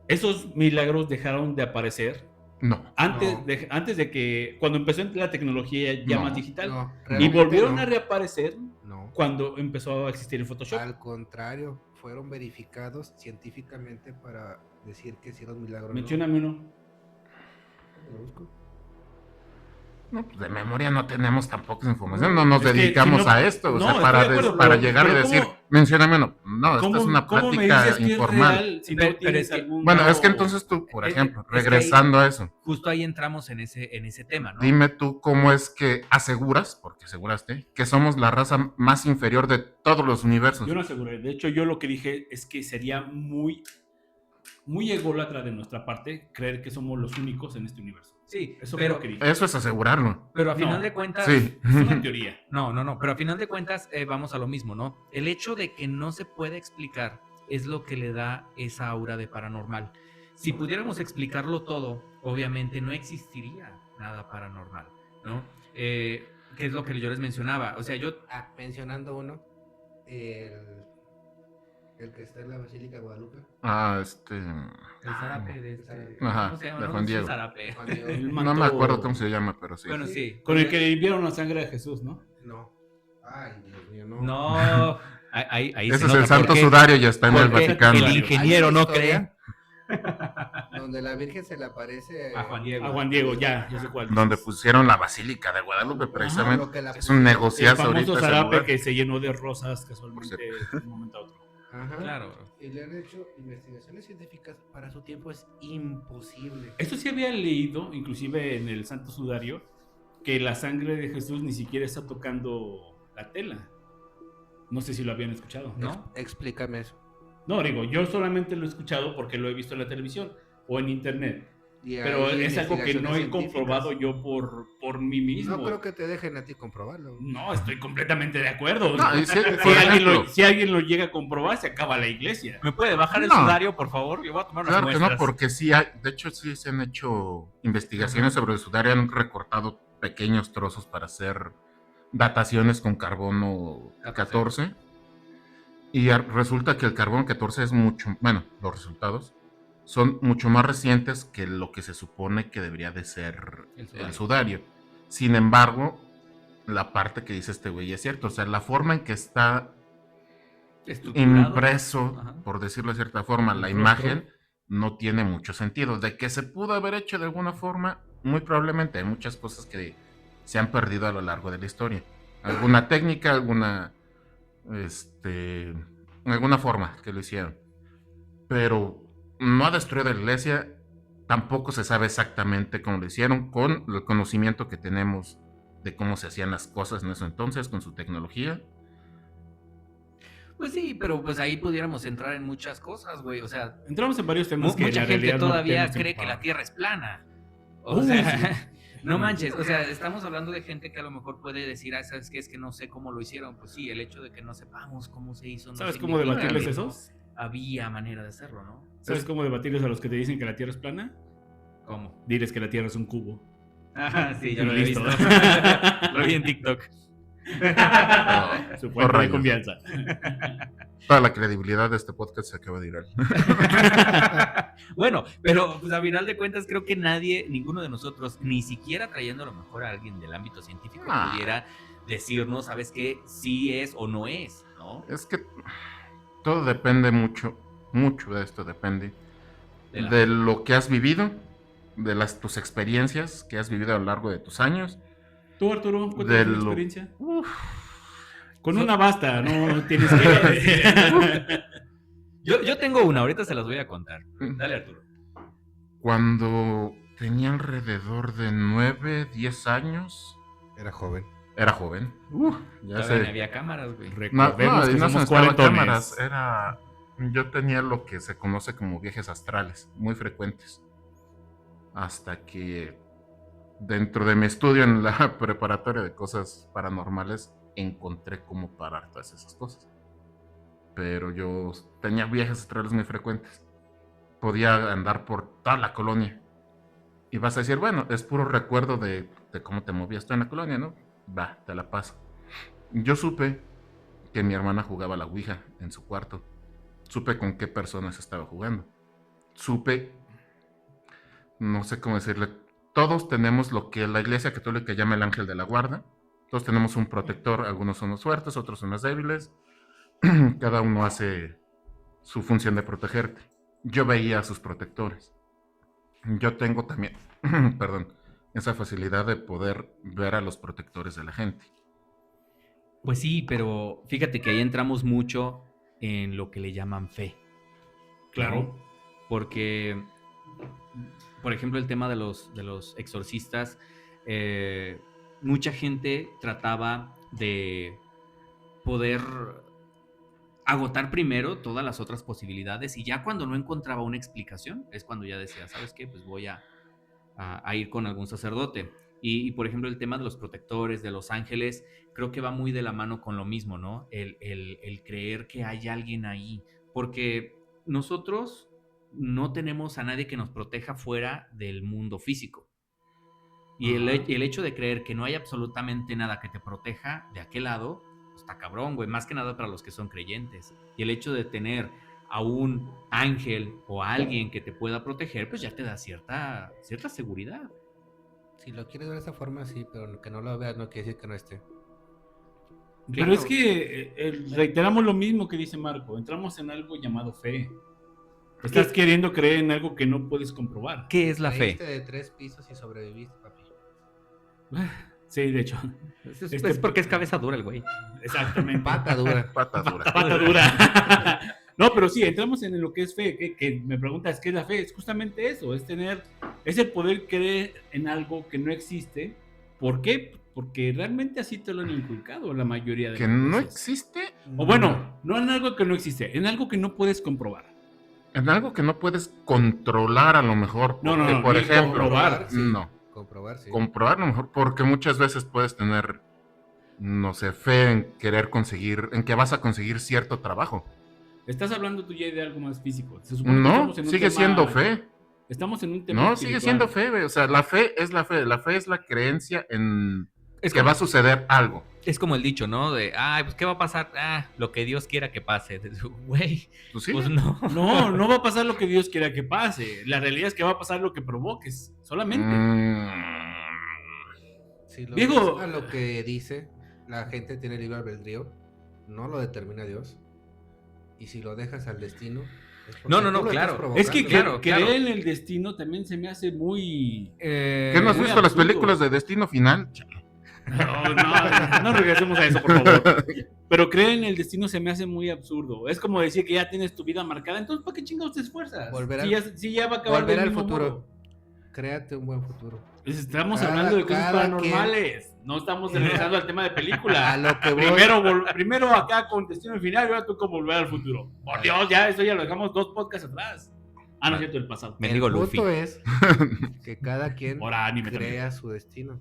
esos milagros dejaron de aparecer No. antes de que, cuando empezó la tecnología ya No. más digital, No, y realmente volvieron no. a reaparecer No. cuando empezó a existir el Photoshop. Al contrario, fueron verificados científicamente para decir que hicieron milagros. Mencióname uno. Lo busco. No, pues de memoria no tenemos tampoco esa información, no nos Es que dedicamos si no- a esto, o no, sea, estoy para, de acuerdo, para pero- llegar y pero decir, ¿cómo- mencióname uno. No, esta es una ¿Cómo me plática dices que informal. es real si no Pero tienes es que- algún Bueno, grado- es que entonces tú, por ejemplo, es que ahí- regresando a eso, Justo ahí entramos en ese tema, ¿no? dime tú cómo es que aseguras, porque aseguraste, que somos la raza más inferior de todos los universos. Yo no aseguré. De hecho, yo lo que dije es que sería muy ególatra de nuestra parte creer que somos los únicos en este universo. Sí, Eso fue pero, lo que dije. Eso es asegurarlo. pero a No. final de cuentas... Sí. Es una teoría. No, pero a final de cuentas vamos a lo mismo, ¿no? El hecho de que no se puede explicar es lo que le da esa aura de paranormal. Si pudiéramos explicarlo todo, obviamente no existiría nada paranormal, ¿no? Que es lo que yo les mencionaba. O sea, yo... Mencionando uno, el que está en la Basílica de Guadalupe. El zarape de este... Ajá, ¿cómo se llama? de No, Juan es un Diego. zarape. Juan Diego. El No manto- me acuerdo cómo se llama, pero sí. Bueno, sí. Con el que vieron la sangre de Jesús, ¿no? No. Ay, Dios mío, no. No, ahí Ese se es el nota Santo porque- Sudario y está en el porque Vaticano. el ingeniero Hay no una historia cree. Donde la Virgen se le aparece A Juan Diego. A Juan Diego, ya sé cuál. Donde pusieron la Basílica de Guadalupe, precisamente. lo que la Es un pusieron. El negociazo ahorita. famoso ese zarape lugar. que se llenó de rosas Por casualmente cierto. de un momento a otro. Ajá. Claro. Y le han hecho investigaciones científicas para su tiempo, es imposible. Esto sí había leído, inclusive en el Santo Sudario, que la sangre de Jesús ni siquiera está tocando la tela. No sé si lo habían escuchado. ¿No? Explícame eso. No, digo, yo solamente lo he escuchado porque lo he visto en la televisión o en internet. Y Pero hay es algo que no he investigaciones comprobado científicas. yo por mí mismo. No creo que te dejen a ti comprobarlo. No, estoy completamente de acuerdo. No, y si, Si por alguien, ejemplo, si alguien lo llega a comprobar, se acaba la iglesia. ¿Me puede bajar el No. sudario, por favor? Yo voy a tomar unas claro que no, muestras. porque sí hay, de hecho sí se han hecho investigaciones sobre el sudario, han recortado pequeños trozos para hacer dataciones con carbono 14. Y resulta que el carbono 14 es mucho, bueno, los resultados son mucho más recientes que lo que se supone que debería de ser el sudario. Sin embargo, la parte que dice este güey es cierto, o sea, la forma en que está Estructurado. impreso, Ajá. por decirlo de cierta forma, la El imagen no tiene mucho sentido. De que se pudo haber hecho de alguna forma, muy probablemente hay muchas cosas que se han perdido a lo largo de la historia. Alguna técnica, alguna forma que lo hicieron. Pero no ha destruido la iglesia, tampoco se sabe exactamente cómo lo hicieron, con el conocimiento que tenemos de cómo se hacían las cosas en ese entonces, con su tecnología. Pues sí, pero pues ahí pudiéramos entrar en muchas cosas, güey. O sea, Entramos en varios temas que mucha la gente realidad no todavía tenemos cree tiempo que la para- Tierra es plana. O sea, no manches, o sea, estamos hablando de gente que a lo mejor puede decir, ¿sabes qué? Es que no sé cómo lo hicieron. Pues sí, el hecho de que no sepamos cómo se hizo. No ¿Sabes cómo significa debatirles que eso? no había manera de hacerlo, ¿no? ¿Sabes cómo debatirles a los que te dicen que la Tierra es plana? ¿Cómo? Diles que la Tierra es un cubo. Ah, sí, yo Y lo he listo. visto. Lo vi en TikTok. Su fuente de rayos. confianza. Toda la credibilidad de este podcast se acaba de ir. Bueno, pero pues, a final de cuentas creo que ninguno de nosotros, ni siquiera trayendo a lo mejor a alguien del ámbito científico, Ah. pudiera decirnos, ¿sabes qué? Sí es o no es, ¿no? Es que todo depende mucho de esto depende De la- de lo que has vivido, de tus experiencias que has vivido a lo largo de tus años. Tú, Arturo, cuéntanos De tu lo- experiencia. Con una basta, no tienes que... Yo tengo una, ahorita se las voy a contar. Dale, Arturo. Cuando tenía alrededor de 9, 10 años, Era joven. era joven. Ya Todavía ni sé. había cámaras, güey. Recordemos que no se somos necesitaban cuarentones. cámaras. Yo tenía lo que se conoce como viajes astrales, muy frecuentes. Hasta que dentro de mi estudio en la preparatoria de cosas paranormales encontré cómo parar todas esas cosas. Pero yo tenía viajes astrales muy frecuentes. Podía andar por toda la colonia. Y vas a decir, bueno, es puro recuerdo de cómo te movías tú en la colonia, ¿no? Va, te la paso. Yo supe que mi hermana jugaba a la Ouija en su cuarto. Supe con qué personas estaba jugando. Supe, no sé cómo decirle, todos tenemos lo que la iglesia católica llama el ángel de la guarda. Todos tenemos un protector, algunos son los fuertes, otros son los débiles. Cada uno hace su función de protegerte. Yo veía a sus protectores. Yo tengo también, perdón, esa facilidad de poder ver a los protectores de la gente. Pues sí, pero fíjate que ahí entramos mucho en lo que le llaman fe. Claro. Porque, por ejemplo, el tema de los exorcistas, mucha gente trataba de poder agotar primero todas las otras posibilidades y ya cuando no encontraba una explicación es cuando ya decía, ¿sabes qué? Pues voy a ir con algún sacerdote. Y, por ejemplo, el tema de los protectores, de los ángeles, creo que va muy de la mano con lo mismo, ¿no? El creer que hay alguien ahí. Porque nosotros no tenemos a nadie que nos proteja fuera del mundo físico. Y el hecho de creer que no hay absolutamente nada que te proteja de aquel lado, está cabrón, güey. Más que nada para los que son creyentes. Y el hecho de tener a un ángel o a alguien que te pueda proteger, pues ya te da cierta seguridad. Si lo quieres ver de esa forma, sí, pero que no lo veas no quiere decir que no esté. Pero Claro. es que reiteramos lo mismo que dice Marco. Entramos en algo llamado fe. Estás queriendo creer en algo que no puedes comprobar. ¿Qué es la fe? Caíste de 3 pisos y sobreviviste, papi. Sí, de hecho. Es porque es cabeza dura el güey. Exactamente. Pata dura. Pata dura. Pata dura. No, pero sí, entramos en lo que es fe. Que me preguntas, ¿qué es la fe? Es justamente eso, es el poder creer en algo que no existe. ¿Por qué? Porque realmente así te lo han inculcado la mayoría de Que las no veces. existe. O bueno, no en algo que no existe, en algo que no puedes comprobar. En algo que no puedes controlar a lo mejor. No, porque, no, por ni ejemplo, comprobar, sí. no. Comprobar, sí. Comprobar a lo mejor, porque muchas veces puedes tener, no sé, fe en querer conseguir, en que vas a conseguir cierto trabajo. Estás hablando tú ya de algo más físico. Se supone que No, estamos en un sigue tema- siendo fe. Estamos en un tema No, espiritual. sigue siendo fe, güey. O sea, la fe es la fe. La fe es la creencia en Es que como, va a suceder algo. es como el dicho, ¿no? De, pues ¿qué va a pasar? Lo que Dios quiera que pase. Güey, Pues sí. pues no. No va a pasar lo que Dios quiera que pase. La realidad es que va a pasar lo que provoques, solamente. Si lo Viejo. ves a lo que dice, la gente tiene libre albedrío, no lo determina Dios. Y si lo dejas al destino, es porque No, tú lo claro. estás provocando. Es que Claro, creer claro. en el destino también se me hace muy... ¿Qué no has muy visto las absurdo. películas de Destino Final? No regresemos a eso, por favor. Pero creer en el destino se me hace muy absurdo. Es como decir que ya tienes tu vida marcada, entonces ¿para qué chingados te esfuerzas? Volver Si ya va a acabar Volver del al mismo futuro. modo. Créate un buen futuro. Estamos Cada- hablando de cosas cada paranormales. No estamos regresando al tema de película. A lo que voy. Primero acá con Destino Final y ahora tú con Volver al Futuro. Por Dios, ya eso ya lo dejamos 2 podcasts atrás. Ah, no es cierto, el pasado. Me digo El Luffy. punto es que cada quien Ahora anime también. crea su destino.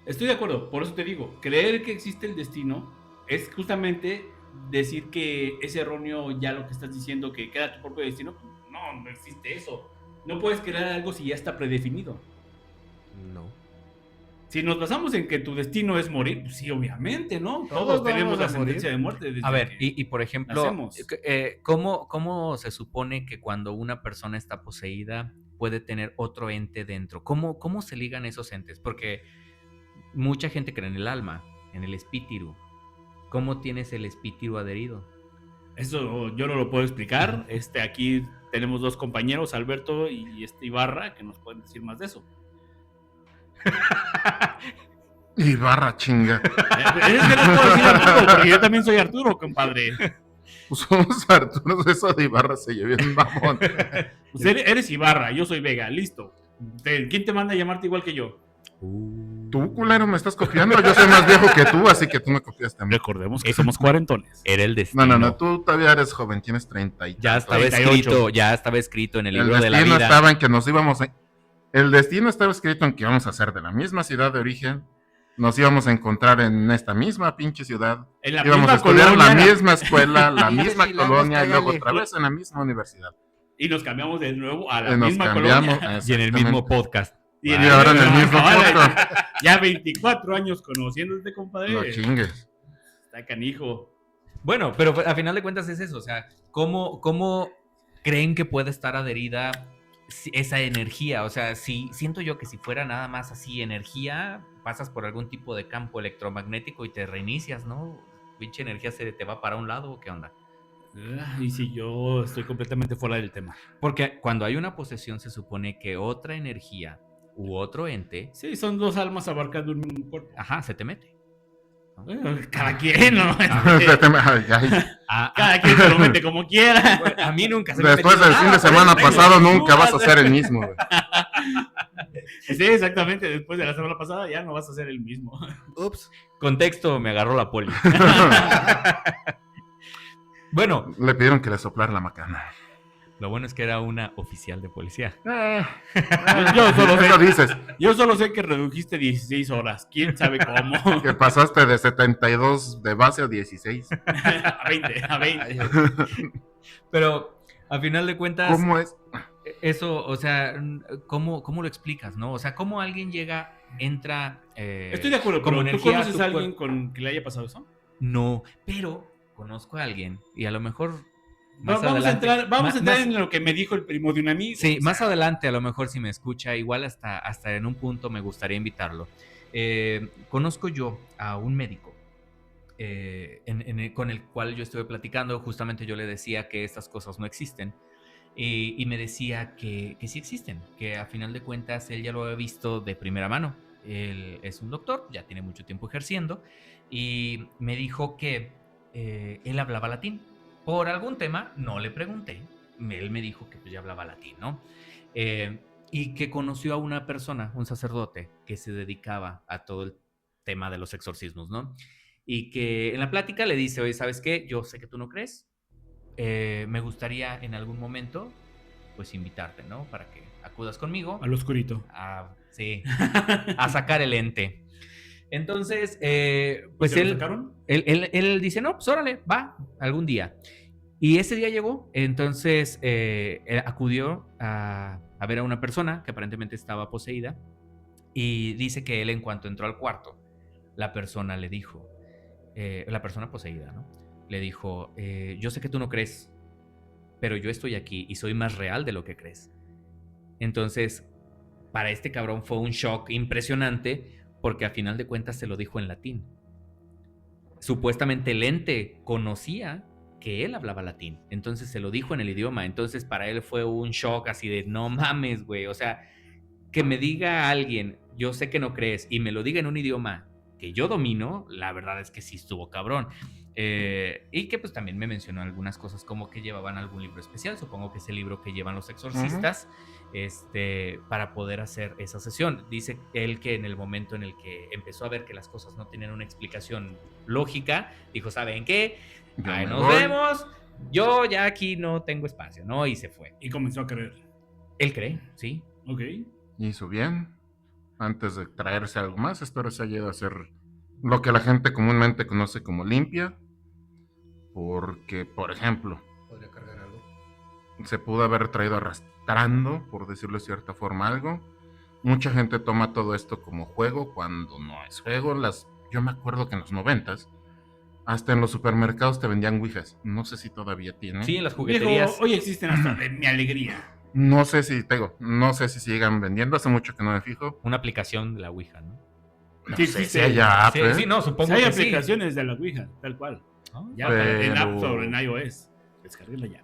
Estoy de acuerdo, por eso te digo, creer que existe el destino es justamente decir que es erróneo ya lo que estás diciendo, que queda tu propio destino. No, no existe eso. No puedes crear algo si ya está predefinido. No. Si nos basamos en que tu destino es morir, pues sí, obviamente, ¿no? Todos Todos tenemos la vamos a morir. sentencia de muerte. desde A ver, que y por ejemplo, nacemos. ¿cómo se supone que cuando una persona está poseída puede tener otro ente dentro? ¿Cómo se ligan esos entes? Porque mucha gente cree en el alma, en el espíritu. ¿Cómo tienes el espíritu adherido? Eso yo no lo puedo explicar. Aquí tenemos dos compañeros, Alberto y Ibarra, que nos pueden decir más de eso. Ibarra, chinga. Es que no puedo decir Arturo, porque yo también soy Arturo, compadre. Pues somos Arturos, eso de Ibarra se llevó bien mamón. Pues eres Ibarra, yo soy Vega, listo. ¿Quién te manda a llamarte igual que yo? Tú, culero, me estás copiando. Yo soy más viejo que tú, así que tú me copias también. Recordemos que somos cuarentones. Era el destino. No, tú todavía eres joven, tienes 30 y Ya estaba 38. escrito en el El libro de la destino vida. estaba en que nos íbamos a... El destino estaba escrito en que íbamos a ser de la misma ciudad de origen, nos íbamos a encontrar en esta misma pinche ciudad, En la íbamos a misma estudiar en la colonia, misma escuela, la misma Sí, la colonia y luego cállale. otra vez en la misma universidad. y nos cambiamos de nuevo a la Nos misma cambiamos colonia. Y en el mismo exactamente. podcast. Y ahora en el mismo podcast. Ya 24 años conociéndote, compadre. No chingues. Está canijo. Bueno, pero a final de cuentas es eso. O sea, ¿cómo creen que puede estar adherida esa energía? O sea, siento yo que si fuera nada más así energía, pasas por algún tipo de campo electromagnético y te reinicias, ¿no? Pinche energía se te va para un lado, ¿o qué onda? Y si yo estoy completamente fuera del tema. Porque cuando hay una posesión se supone que otra energía u otro ente, Sí, son dos almas abarcando un mismo cuerpo. ajá, se te mete. ¿no? Cada quien, ¿no? Ay, ay. Cada quien se lo mete como quiera. A mí nunca se me Después metió del fin nada, de por semana eso tengo pasado mis nunca vas a dudas. ser el mismo, güey. Sí, exactamente. Después de la semana pasada ya no vas a ser el mismo. Ups. Contexto, me agarró la poli. Bueno, Le pidieron que le soplara la macana. lo bueno es que era una oficial de policía. Yo solo sé que redujiste 16 horas. ¿Quién sabe cómo? Que pasaste de 72 de base a 16. a 20. Pero a final de cuentas, ¿Cómo es? eso, o sea, ¿cómo lo explicas, no? O sea, ¿cómo alguien llega, entra... Estoy de acuerdo, como pero ¿tú energía conoces tu a alguien cuerpo? con que le haya pasado eso? No, pero conozco a alguien y a lo mejor... Vamos adelante- a entrar más- en lo que me dijo el primo de un amigo. Sí, O sea, más adelante a lo mejor si me escucha, igual hasta en un punto me gustaría invitarlo. Conozco yo a un médico con el cual yo estuve platicando, justamente yo le decía que estas cosas no existen y me decía que sí existen, que a final de cuentas él ya lo había visto de primera mano. Él es un doctor, ya tiene mucho tiempo ejerciendo y me dijo que él hablaba latín. Por algún tema, no le pregunté. Él me dijo que pues ya hablaba latín, ¿no? Y que conoció a una persona, un sacerdote, que se dedicaba a todo el tema de los exorcismos, ¿no? Y que en la plática le dice, oye, ¿sabes qué? Yo sé que tú no crees. Me gustaría en algún momento, pues, invitarte, ¿no? Para que acudas conmigo. Al oscurito. Sí, a sacar el ente. Entonces, pues ¿Se lo él... sacaron? Él dice, no, pues órale, va, algún día. Y ese día llegó, entonces él acudió a ver a una persona que aparentemente estaba poseída y dice que él en cuanto entró al cuarto, la persona le dijo, la persona poseída, ¿no? Le dijo, yo sé que tú no crees, pero yo estoy aquí y soy más real de lo que crees. Entonces, para este cabrón fue un shock impresionante porque a final de cuentas se lo dijo en latín. Supuestamente el ente conocía que él hablaba latín, entonces se lo dijo en el idioma, entonces para él fue un shock así de no mames, güey, o sea, que me diga alguien, yo sé que no crees, y me lo diga en un idioma que yo domino, la verdad es que sí estuvo cabrón. Y que pues también me mencionó algunas cosas como que llevaban algún libro especial, supongo que es el libro que llevan los exorcistas, para poder hacer esa sesión. Dice él que en el momento en el que empezó a ver que las cosas no tenían una explicación lógica, dijo, ¿saben qué? Yo Ahí me nos voy. vemos, yo ya aquí no tengo espacio, ¿no? Y se fue. Y comenzó a creer. Él cree, sí. Ok. Hizo bien. Antes de traerse algo más, espero se haya ido a hacer lo que la gente comúnmente conoce como limpia. Porque, por ejemplo, Podría cargar algo. se pudo haber traído arrastrando, por decirlo de cierta forma, algo. Mucha gente toma todo esto como juego cuando no es juego. Yo me acuerdo que en los 90s, hasta en los supermercados te vendían ouijas. No sé si todavía tienen. Sí, en las Viejo, jugueterías. hoy existen hasta de mi alegría. No sé si sigan vendiendo. Hace mucho que no me fijo. Una aplicación de la Ouija, ¿no? No Sí, sé sí, si sí. haya app, Sí, ¿eh? sí, no, supongo Si hay que sí. aplicaciones de la Ouija, tal cual. ¿No? Ya Pero- en App Store, en iOS. Descarguenla ya.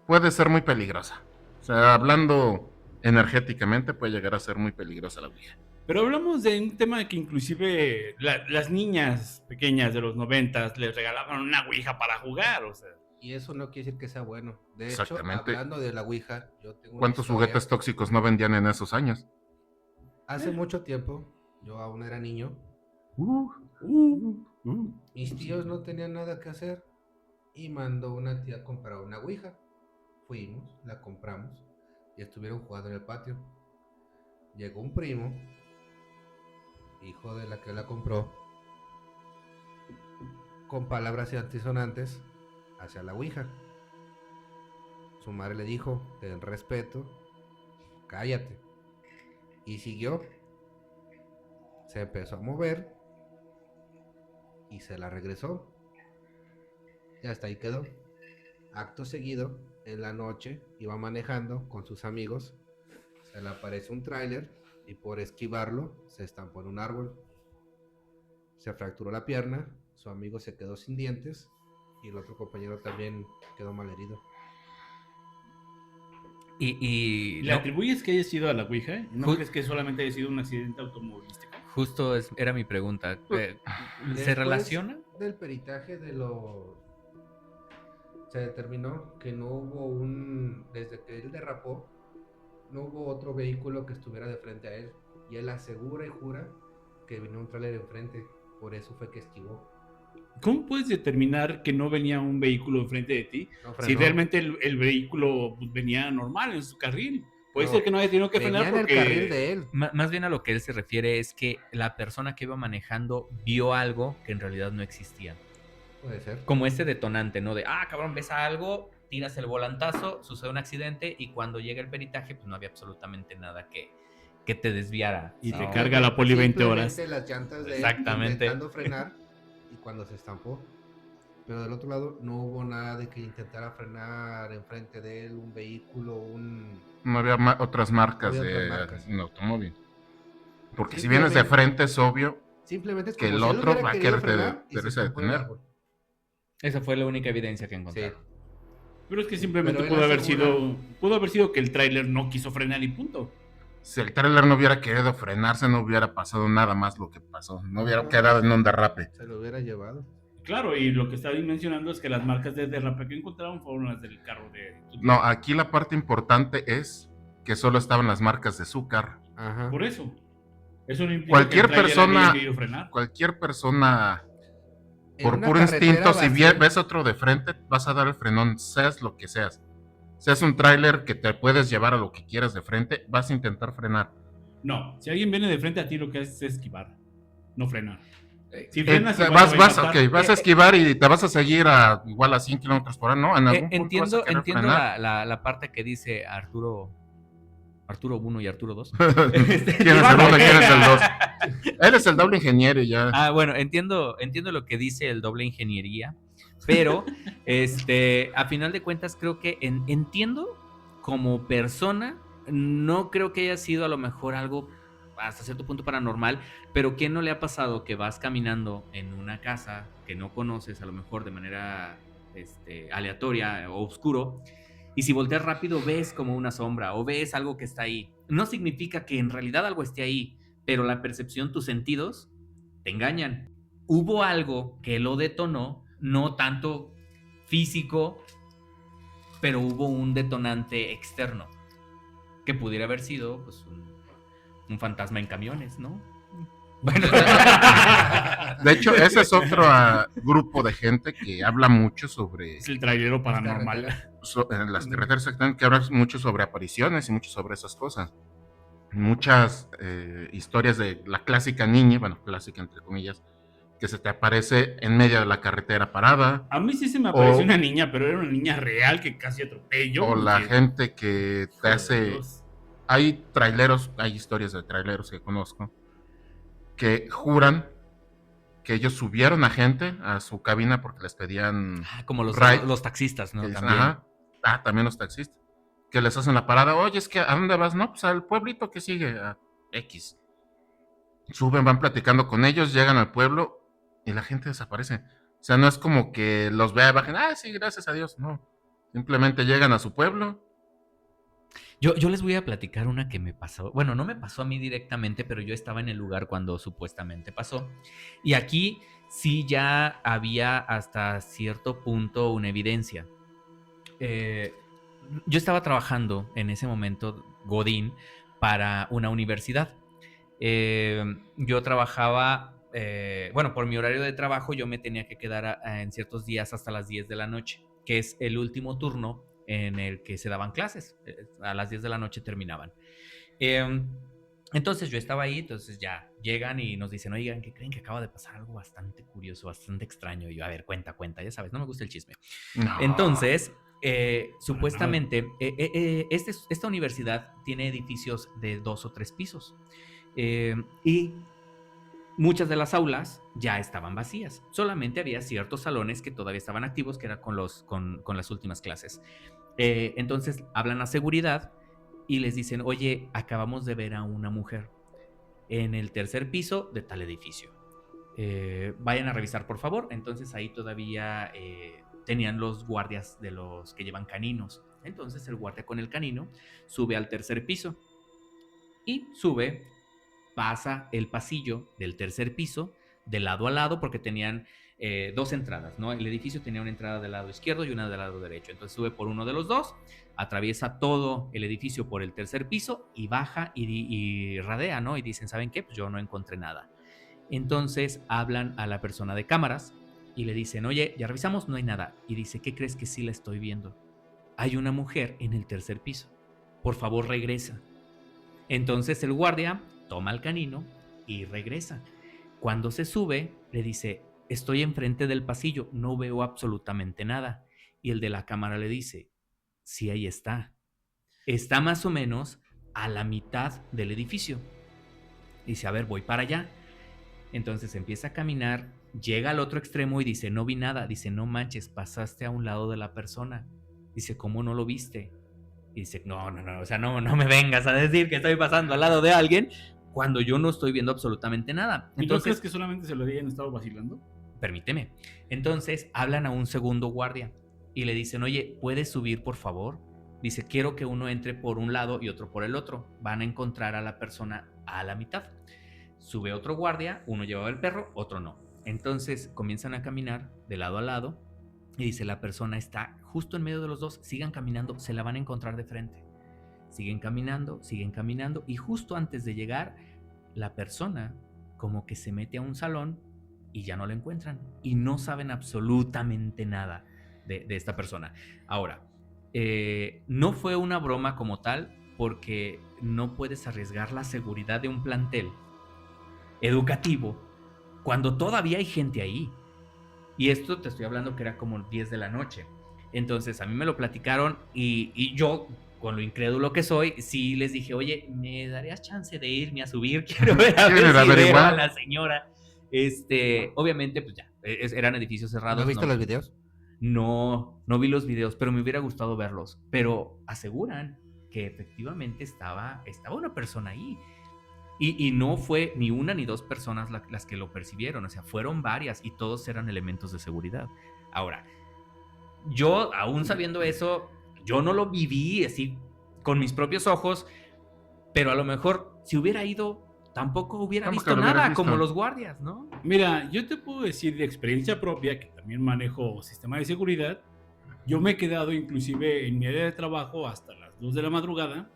Puede ser muy peligrosa. O sea, hablando energéticamente, puede llegar a ser muy peligrosa la ouija. Pero hablamos de un tema que inclusive las niñas pequeñas de los 90 les regalaban una Ouija para jugar, o sea. Y eso no quiere decir que sea bueno. De hecho, Exactamente. hablando de la Ouija, yo tengo una ¿Cuántos historia. juguetes tóxicos no vendían en esos años? Hace mucho tiempo, yo aún era niño, mis tíos no tenían nada que hacer y mandó una tía a comprar una Ouija. Fuimos, la compramos y estuvieron jugando en el patio. Llegó un primo, hijo de la que la compró, con palabras antisonantes hacia la Ouija. Su madre le dijo, ten respeto, cállate. Y siguió. Se empezó a mover y se la regresó. Y hasta ahí quedó. Acto seguido, en la noche, iba manejando con sus amigos. Se le aparece un tráiler y por esquivarlo se estampó en un árbol. Se fracturó la pierna, su amigo se quedó sin dientes y el otro compañero también quedó malherido. Y ¿Le no, atribuyes que haya sido a la Ouija? ¿No Ju- crees que solamente haya sido un accidente automovilístico? justo era mi pregunta. ¿Se Después relaciona? Del peritaje se determinó que no hubo desde que él derrapó, no hubo otro vehículo que estuviera de frente a él. Y él asegura y jura que vino un tráiler enfrente, por eso fue que esquivó. ¿Cómo puedes determinar que no venía un vehículo enfrente de ti No si frenó. realmente el vehículo pues, venía normal en su carril? Puede No, ser que no haya tenido que venía frenar en porque... el carril de él. Más bien a lo que él se refiere es que la persona que iba manejando vio algo que en realidad no existía. Puede ser. Como este detonante, ¿no? De, cabrón, ves a algo, tiras el volantazo, sucede un accidente y cuando llega el peritaje, pues no había absolutamente nada que te desviara. Y te ¿no? carga la poli 20 horas. Simplemente las llantas de él Exactamente. intentando frenar y cuando se estampó. Pero del otro lado no hubo nada de que intentara frenar enfrente de él un vehículo, No había otras marcas No había de otras marcas. un automóvil. Porque si vienes de frente es obvio. Simplemente es Que como el si él otro hubiera va a querido querer frenar y se quererse estampó en el detener. árbol. Esa fue la única evidencia que Sí. encontraron. Pero es que simplemente Pero él pudo haber sido que el tráiler no quiso frenar y punto. Si el trailer no hubiera querido frenarse, no hubiera pasado nada más lo que pasó. No hubiera quedado en un derrape. Se lo hubiera llevado. Claro, y lo que estaba mencionando es que las marcas de derrape que encontraron fueron las del carro de... No, aquí la parte importante es que solo estaban las marcas de su carro. Ajá. Por eso. Eso no implica Cualquier que el tráiler persona- había querido frenar. Cualquier persona, En por una puro carretera instinto, si vacía, ves otro de frente, vas a dar el frenón, seas lo que seas. Seas un tráiler que te puedes llevar a lo que quieras de frente, vas a intentar frenar. No, si alguien viene de frente a ti, lo que haces es esquivar, no frenar. Si Eh, frenas, igual vas, te va a vas, impactar. ok, vas a esquivar y te vas a seguir igual a 100 kilómetros por hora, ¿no? En algún punto vas a Entiendo, querer entiendo frenar. la parte que dice Arturo 1 y Arturo 2. ¿Quién es el uno y quién es el dos? Eres el doble ingeniero y ya. Bueno, entiendo lo que dice el doble ingeniería, pero a final de cuentas creo que entiendo como persona, no creo que haya sido a lo mejor algo hasta cierto punto paranormal, pero ¿quién no le ha pasado que vas caminando en una casa que no conoces a lo mejor de manera aleatoria o oscuro? Y si volteas rápido ves como una sombra o ves algo que está ahí. No significa que en realidad algo esté ahí, pero la percepción, tus sentidos, te engañan. Hubo algo que lo detonó, no tanto físico, pero hubo un detonante externo, que pudiera haber sido pues, un fantasma en camiones, ¿no? Bueno, De hecho, ese es otro grupo de gente que habla mucho sobre Es el trailero paranormal. en las carreteras, exactamente, que habla mucho sobre apariciones y mucho sobre esas cosas. Muchas historias de la clásica niña, bueno, clásica entre comillas, que se te aparece en medio de la carretera parada. A mí sí se me apareció una niña, pero era una niña real que casi atropello. O la gente que te hace... Dios. Hay traileros, hay historias de traileros que conozco, que juran que ellos subieron a gente a su cabina porque les pedían... Como los taxistas, ¿no? que dicen, También. ajá, también los taxistas. Que les hacen la parada. Oye, es que ¿a dónde vas? No, pues al pueblito que sigue, a X. Suben, van platicando con ellos, llegan al pueblo y la gente desaparece. O sea, no es como que los vea y bajen, sí, gracias a Dios. No, simplemente llegan a su pueblo. Yo les voy a platicar una que me pasó. Bueno, no me pasó a mí directamente, pero yo estaba en el lugar cuando supuestamente pasó. Y aquí sí ya había hasta cierto punto una evidencia. Yo estaba trabajando en ese momento, Godín, para una universidad. Yo trabajaba, bueno, por mi horario de trabajo yo me tenía que quedar en ciertos días hasta las 10 de la noche, que es el último turno en el que se daban clases. A las 10 de la noche terminaban. Entonces yo estaba ahí, entonces ya llegan y nos dicen, oigan, ¿qué creen? Que acaba de pasar algo bastante curioso, bastante extraño. Y yo, a ver, cuenta, ya sabes, no me gusta el chisme. No. Entonces, supuestamente, esta universidad tiene edificios de 2 o 3 pisos. Y muchas de las aulas ya estaban vacías. Solamente había ciertos salones que todavía estaban activos, que era con las últimas clases. Entonces hablan a seguridad y les dicen, oye, acabamos de ver a una mujer en el 3er piso de tal edificio. Vayan a revisar, por favor. Entonces ahí todavía tenían los guardias de los que llevan caninos. Entonces el guardia con el canino sube al 3er piso y pasa el pasillo del 3er piso de lado a lado, porque tenían 2 entradas, ¿no? El edificio tenía una entrada del lado izquierdo y una del lado derecho. Entonces sube por uno de los dos, atraviesa todo el edificio por el 3er piso y baja y radea, ¿no? Y dicen, ¿saben qué? Pues yo no encontré nada. Entonces hablan a la persona de cámaras y le dicen, oye, ya revisamos, no hay nada. Y dice, ¿qué crees? Que sí la estoy viendo. Hay una mujer en el 3er piso. Por favor, regresa. Entonces el guardia toma el canino y regresa. Cuando se sube, le dice, estoy enfrente del pasillo, no veo absolutamente nada. Y el de la cámara le dice, sí, ahí está. Está más o menos a la mitad del edificio. Dice, a ver, voy para allá. Entonces empieza a caminar, llega al otro extremo y dice, no vi nada. Dice, no manches, pasaste a un lado de la persona. Dice, ¿cómo no lo viste? Y dice, no, o sea, no me vengas a decir que estoy pasando al lado de alguien cuando yo no estoy viendo absolutamente nada. Entonces, ¿y no crees que solamente se lo habían estado vacilando? Permíteme. Entonces hablan a un segundo guardia y le dicen, oye, ¿puedes subir, por favor? Dice, quiero que uno entre por un lado y otro por el otro. Van a encontrar a la persona a la mitad. Sube otro guardia, uno llevaba el perro, otro no. Entonces comienzan a caminar de lado a lado y dice, la persona está justo en medio de los dos, sigan caminando, se la van a encontrar de frente. Siguen caminando y justo antes de llegar, la persona como que se mete a un salón y ya no la encuentran y no saben absolutamente nada de esta persona. Ahora, no fue una broma como tal, porque no puedes arriesgar la seguridad de un plantel educativo cuando todavía hay gente ahí. Y esto te estoy hablando que era como 10 de la noche. Entonces a mí me lo platicaron y yo, con lo incrédulo que soy, sí les dije, oye, ¿me darías chance de irme a subir? Quiero ver a ver si veo a la señora. Obviamente, pues ya, eran edificios cerrados. ¿No viste los videos? No vi los videos, pero me hubiera gustado verlos. Pero aseguran que efectivamente estaba una persona ahí. Y no fue ni una ni dos personas las que lo percibieron, o sea, fueron varias y todos eran elementos de seguridad. Ahora, yo, aún sabiendo eso, yo no lo viví así con mis propios ojos, pero a lo mejor si hubiera ido, tampoco hubiera visto nada, como los guardias, ¿no? Mira, yo te puedo decir de experiencia propia, que también manejo sistema de seguridad, yo me he quedado inclusive en mi área de trabajo hasta las 2 de la madrugada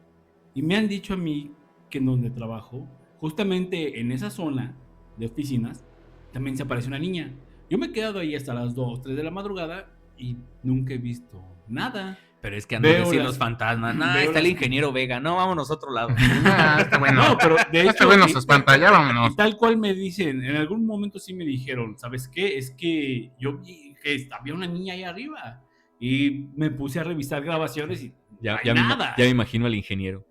y me han dicho a mí que en donde trabajo, justamente en esa zona de oficinas, también se aparece una niña. Yo me he quedado ahí hasta las 2, 3 de la madrugada y nunca he visto nada. Pero es que andan Veo decir las- los fantasmas. No, veo está el las- ingeniero Vega. No, vámonos a otro lado. Está bueno. No, pero de hecho, Este güey nos espanta, ya vámonos. y tal cual me dicen, en algún momento sí me dijeron, ¿sabes qué? Es que yo vi que había una niña ahí arriba y me puse a revisar grabaciones y Ya, no hay ya, nada. ya me imagino al ingeniero.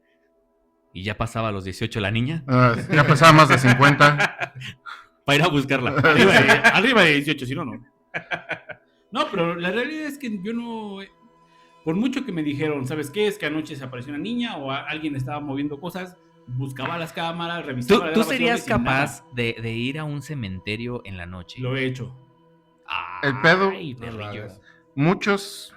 Y ya pasaba a los 18 la niña. Ya pesaba más de 50. Para ir a buscarla. Arriba de 18, si no, no. No, pero la realidad es que yo no... Por mucho que me dijeron, ¿sabes qué? Es que anoche se apareció una niña o alguien estaba moviendo cosas, buscaba las cámaras, revisaba las ¿Tú grabaciones serías y nada. capaz de ir a un cementerio en la noche? Lo he hecho. El pedo- Ay, No lo perrillo. hagas. Muchos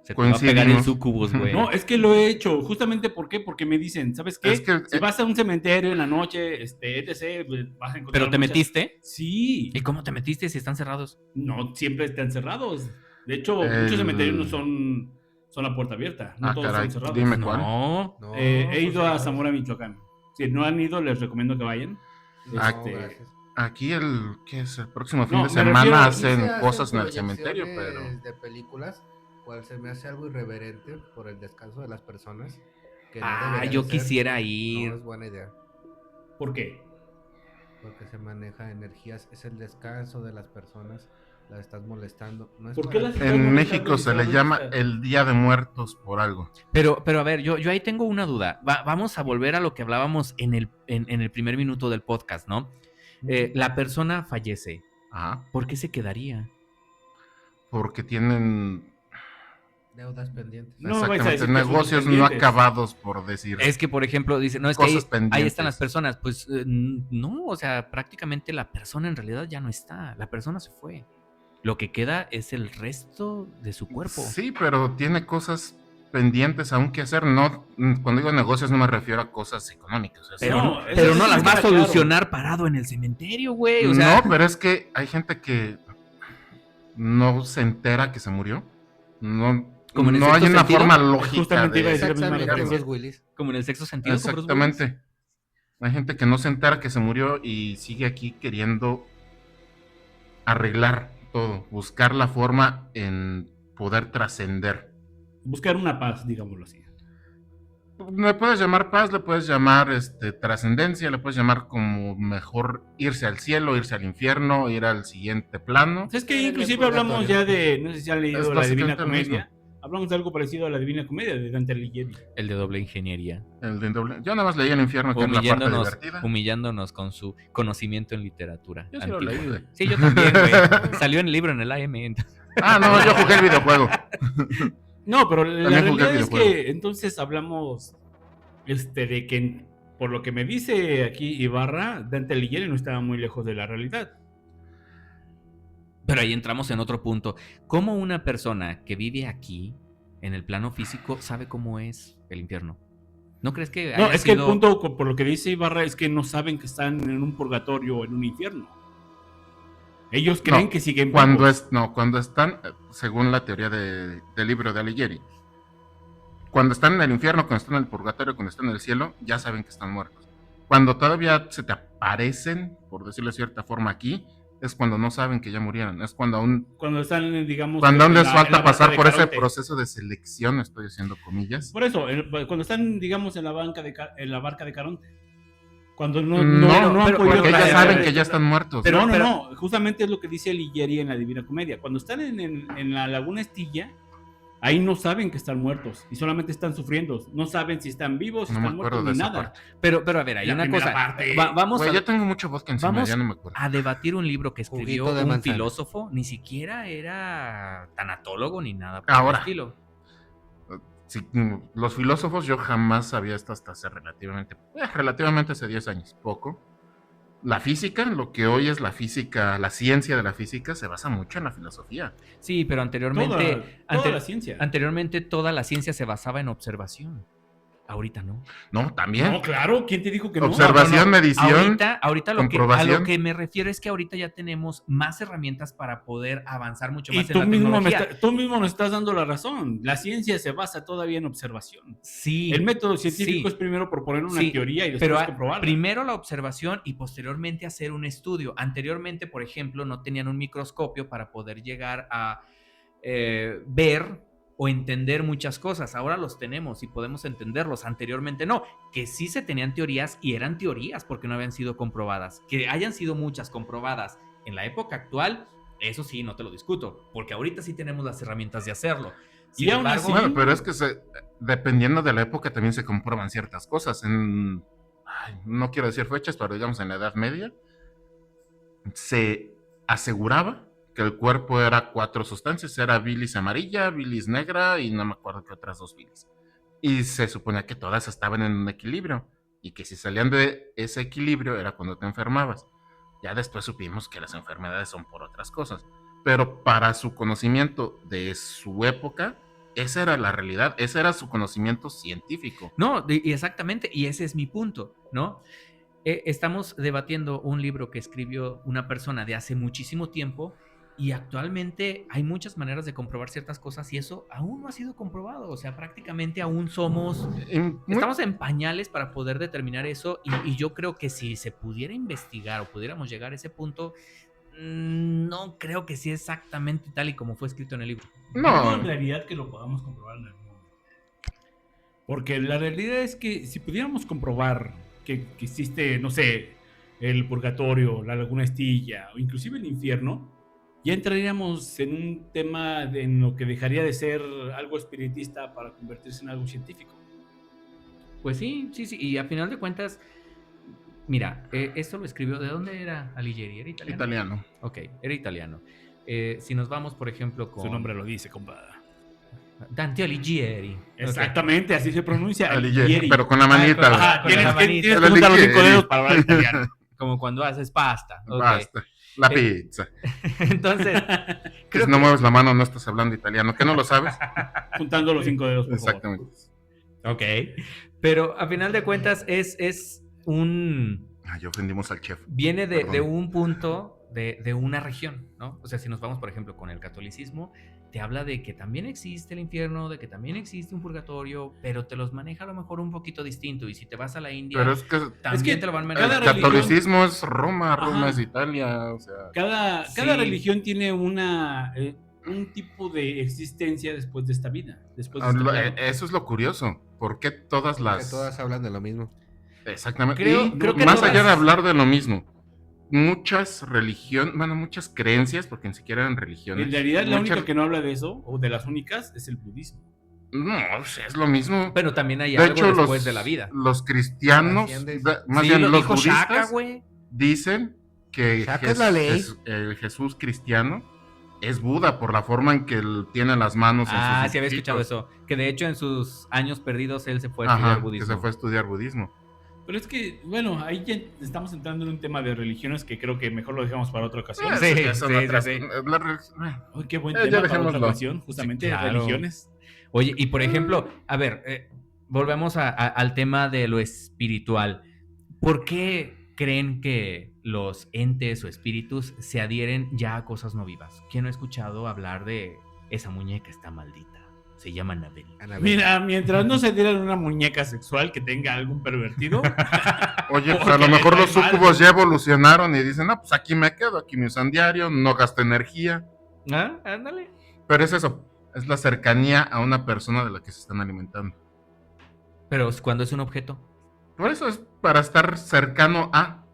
Se te va a pegar el Coincidimos. sucubus, güey. No, es que lo he hecho. Justamente, ¿por qué? Porque me dicen, ¿sabes qué? Es que- si vas a un cementerio en la noche, etc., pues, vas a encontrar ¿Pero te muchas- metiste? Sí. ¿Y cómo te metiste si están cerrados? No siempre están cerrados. De hecho, El- muchos cementerios no son a puerta abierta. No todos caray, están cerrados. dime cuál. No. No, He pues, ido a sí, Zamora, Michoacán. Si no han ido, les recomiendo que vayan. no, Aquí- gracias. Aquí ¿qué es? El próximo fin No, de me semana refiero- hacen Sí se cosas en el proyecciones cementerio, pero de películas, cual se me hace algo irreverente por el descanso de las personas. Que no Ah, debería yo de ser. quisiera ir. No es buena idea, ¿Por qué? porque se maneja energías, es el descanso de las personas, las estás molestando. No es ¿Por qué para las ti. estás en molestando México y se le solamente llama está- el Día de Muertos por algo. Pero a ver, yo ahí tengo una duda. Vamos a volver a lo que hablábamos en el primer minuto del podcast, ¿no? La persona fallece. Ajá. ¿Por qué se quedaría? Porque tienen Deudas pendientes. No vais a exactamente decir que son negocios no dependientes. acabados, por decir. Es que, por ejemplo, dice, no, es que Cosas ahí pendientes. están las personas. Pues no, o sea, prácticamente la persona en realidad ya no está. La persona se fue. Lo que queda es el resto de su cuerpo. Sí, pero tiene cosas pendientes aún que hacer. No, cuando digo negocios no me refiero a cosas económicas. o sea, Pero, No, no, eso pero sí no me las va a queda claro. solucionar parado en el cementerio, güey. O sea, no, pero es que hay gente que no se entera que se murió. No, Como en el no hay sexto una sentido. forma lógica Justamente iba a de decir lo mismo. Exactamente, referencia. Bruce Willis. como en el sexto sentido. con Bruce Willis. Exactamente. Hay gente que no se entera que se murió y sigue aquí queriendo arreglar todo, buscar la forma en poder trascender. Buscar una paz, digámoslo así. Le puedes llamar paz, le puedes llamar trascendencia, le puedes llamar como mejor irse al cielo, irse al infierno, ir al siguiente plano. Es que En el inclusive hablamos purgatorio. ya de, no sé si han Es leído la Divina básicamente lo mismo. Comedia. Hablamos de algo parecido a la Divina Comedia de Dante Alighieri. El de doble ingeniería. Yo nada más leí el infierno, que es la parte Humillándonos, divertida. humillándonos con su conocimiento en literatura. Yo sí lo antigua. leí, güey. Sí, yo también, güey. Salió en el libro en el AM. Ah, no, yo jugué el videojuego. No, pero la También jugué realidad es videojuego. que entonces hablamos de que, por lo que me dice aquí Ibarra, Dante Alighieri no estaba muy lejos de la realidad. Pero ahí entramos en otro punto. ¿Cómo una persona que vive aquí, en el plano físico, sabe cómo es el infierno? ¿No crees que No, haya es que el sido- punto, por lo que dice Ibarra, es que no saben que están en un purgatorio o en un infierno. Ellos creen No, que siguen Cuando vivos. cuando están, según la teoría del libro de Alighieri, cuando están en el infierno, cuando están en el purgatorio, cuando están en el cielo, ya saben que están muertos. Cuando todavía se te aparecen, por decirlo de cierta forma, aquí, es cuando no saben que ya murieron. Es cuando aún, Cuando están, digamos... cuando aún en les la- falta en la pasar banca de por ese Caronte. proceso de selección, estoy haciendo comillas. Por eso, cuando están, digamos, en la barca de Caronte. Cuando no, No, han pero- podido Porque ya traer- saben que ya están muertos. Pero- no, justamente es lo que dice Alighieri en la Divina Comedia. Cuando están en la Laguna Estilla, ahí no saben que están muertos y solamente están sufriendo. No saben si están vivos, si No me están acuerdo muertos, de ni esa nada. parte. Pero a ver, hay La una primera cosa. parte. Vamos Güey, a, ya tengo mucho vodka encima, vamos ya no me acuerdo. a debatir un libro que escribió Juguito de un manzana. filósofo. Ni siquiera era tanatólogo ni nada por el Ahora. estilo. Sí, los filósofos yo jamás sabía esto hasta hace relativamente hace 10 años, poco. La física, lo que hoy es la física, la ciencia de la física, se basa mucho en la filosofía. Sí, pero anteriormente, Toda la ciencia. anteriormente toda la ciencia se basaba en observación. Ahorita no. No, también. No, claro, ¿quién te dijo que no? Observación, medición, Ahorita a lo comprobación. que me refiero es que ahorita ya tenemos más herramientas para poder avanzar mucho Y más en tú la mismo, tecnología. tú mismo nos estás dando la razón. La ciencia se basa todavía en observación. Sí. El método científico sí, es primero proponer una sí, teoría y pero después comprobarla. primero la observación y posteriormente hacer un estudio. Anteriormente, por ejemplo, no tenían un microscopio para poder llegar a ver o entender muchas cosas. Ahora los tenemos y podemos entenderlos. Anteriormente no, que sí se tenían teorías y eran teorías porque no habían sido comprobadas. Que hayan sido muchas comprobadas en la época actual, eso sí, no te lo discuto, porque ahorita sí tenemos las herramientas de hacerlo. Sin Y aún embargo, así- Bueno, pero es que dependiendo de la época también se comprueban ciertas cosas. No quiero decir fechas, pero digamos en la Edad Media se aseguraba que el cuerpo era 4 sustancias, era bilis amarilla, bilis negra y no me acuerdo qué otras 2 bilis. Y se suponía que todas estaban en un equilibrio y que si salían de ese equilibrio era cuando te enfermabas. Ya después supimos que las enfermedades son por otras cosas. Pero para su conocimiento de su época, esa era la realidad, ese era su conocimiento científico. no, y exactamente, y ese es mi punto, ¿no? Estamos debatiendo un libro que escribió una persona de hace muchísimo tiempo y actualmente hay muchas maneras de comprobar ciertas cosas y eso aún no ha sido comprobado, o sea, prácticamente aún estamos en pañales para poder determinar eso y yo creo que si se pudiera investigar o pudiéramos llegar a ese punto, no creo que sea exactamente tal y como fue escrito en el libro. No, en realidad que lo podamos comprobar en algún momento. Porque la realidad es que si pudiéramos comprobar que existe, no sé, el purgatorio, la laguna Estilla o inclusive el infierno, ya entraríamos en un tema en lo que dejaría de ser algo espiritista para convertirse en algo científico. Pues sí, y a final de cuentas, mira, esto lo escribió, ¿de dónde era Alighieri? ¿Era italiano? Italiano. Ok, era italiano. Si nos vamos, por ejemplo, con Su nombre lo dice, compa. Dante Alighieri. Exactamente, así se pronuncia. Alighieri, pero con la manita. Ajá, con Tienes la que manita. juntar los 5 Alighieri. dedos para hablar italiano. Como cuando haces pasta. ok. Basta. La pizza. Entonces, Que creo si no que- mueves la mano no estás hablando italiano. ¿Que no lo sabes? Juntando los 5 dedos, por favor. Exactamente. Ok, pero a final de cuentas es un... Ya ofendimos al chef. Viene de Perdón. un punto de una región, ¿no? O sea, si nos vamos, por ejemplo, con el catolicismo, te habla de que también existe el infierno, de que también existe un purgatorio, pero te los maneja a lo mejor un poquito distinto. Y si te vas a la India, Pero es que también es que te lo van el manejando. cada religión- catolicismo es Roma, Roma Ajá. es Italia, o sea... Cada Sí. religión tiene un tipo de existencia después de esta vida. Después de este plano. Eso es lo curioso. ¿Por qué todas Que las... todas hablan de lo mismo. Exactamente. Creo Y que más todas- allá de hablar de lo mismo, muchas religiones, bueno, muchas creencias, porque ni siquiera eran religiones. En realidad, la muchas- única que no habla de eso, o de las únicas, es el budismo. No, o sea, es lo mismo. Pero también hay De algo hecho, después de la vida. los cristianos, Trasciende. más Sí, bien lo los dijo budistas, Shaka, güey. dicen que Shaka es la ley. el Jesús cristiano es Buda por la forma en que él tiene las manos en Ah, sus sí había escuchado ojitos. eso. Que de hecho en sus años perdidos él se fue a Ajá, estudiar que budismo. se fue a estudiar budismo. Pero es que, bueno, ahí ya estamos entrando en un tema de religiones que creo que mejor lo dejamos para otra ocasión. Sí, Eso ya son sí, otras- sí. Ay, qué buen Ya tema para otra dejémoslo. ocasión, justamente Sí, claro. religiones. Oye, y por ejemplo, a ver, volvemos al tema de lo espiritual. ¿Por qué creen que los entes o espíritus se adhieren ya a cosas no vivas? ¿Quién no ha escuchado hablar de esa muñeca está maldita? Se llama Anabel. Anabel. Mira, mientras no se dieran una muñeca sexual que tenga algún pervertido, Oye, pues Porque a lo mejor no hay los mal. súcubos ya evolucionaron y dicen, no, pues aquí me quedo, aquí me usan diario, no gasto energía. Ah, ándale. Pero es eso, es la cercanía a una persona de la que se están alimentando. Pero cuando es un objeto. Por eso es para estar cercano a.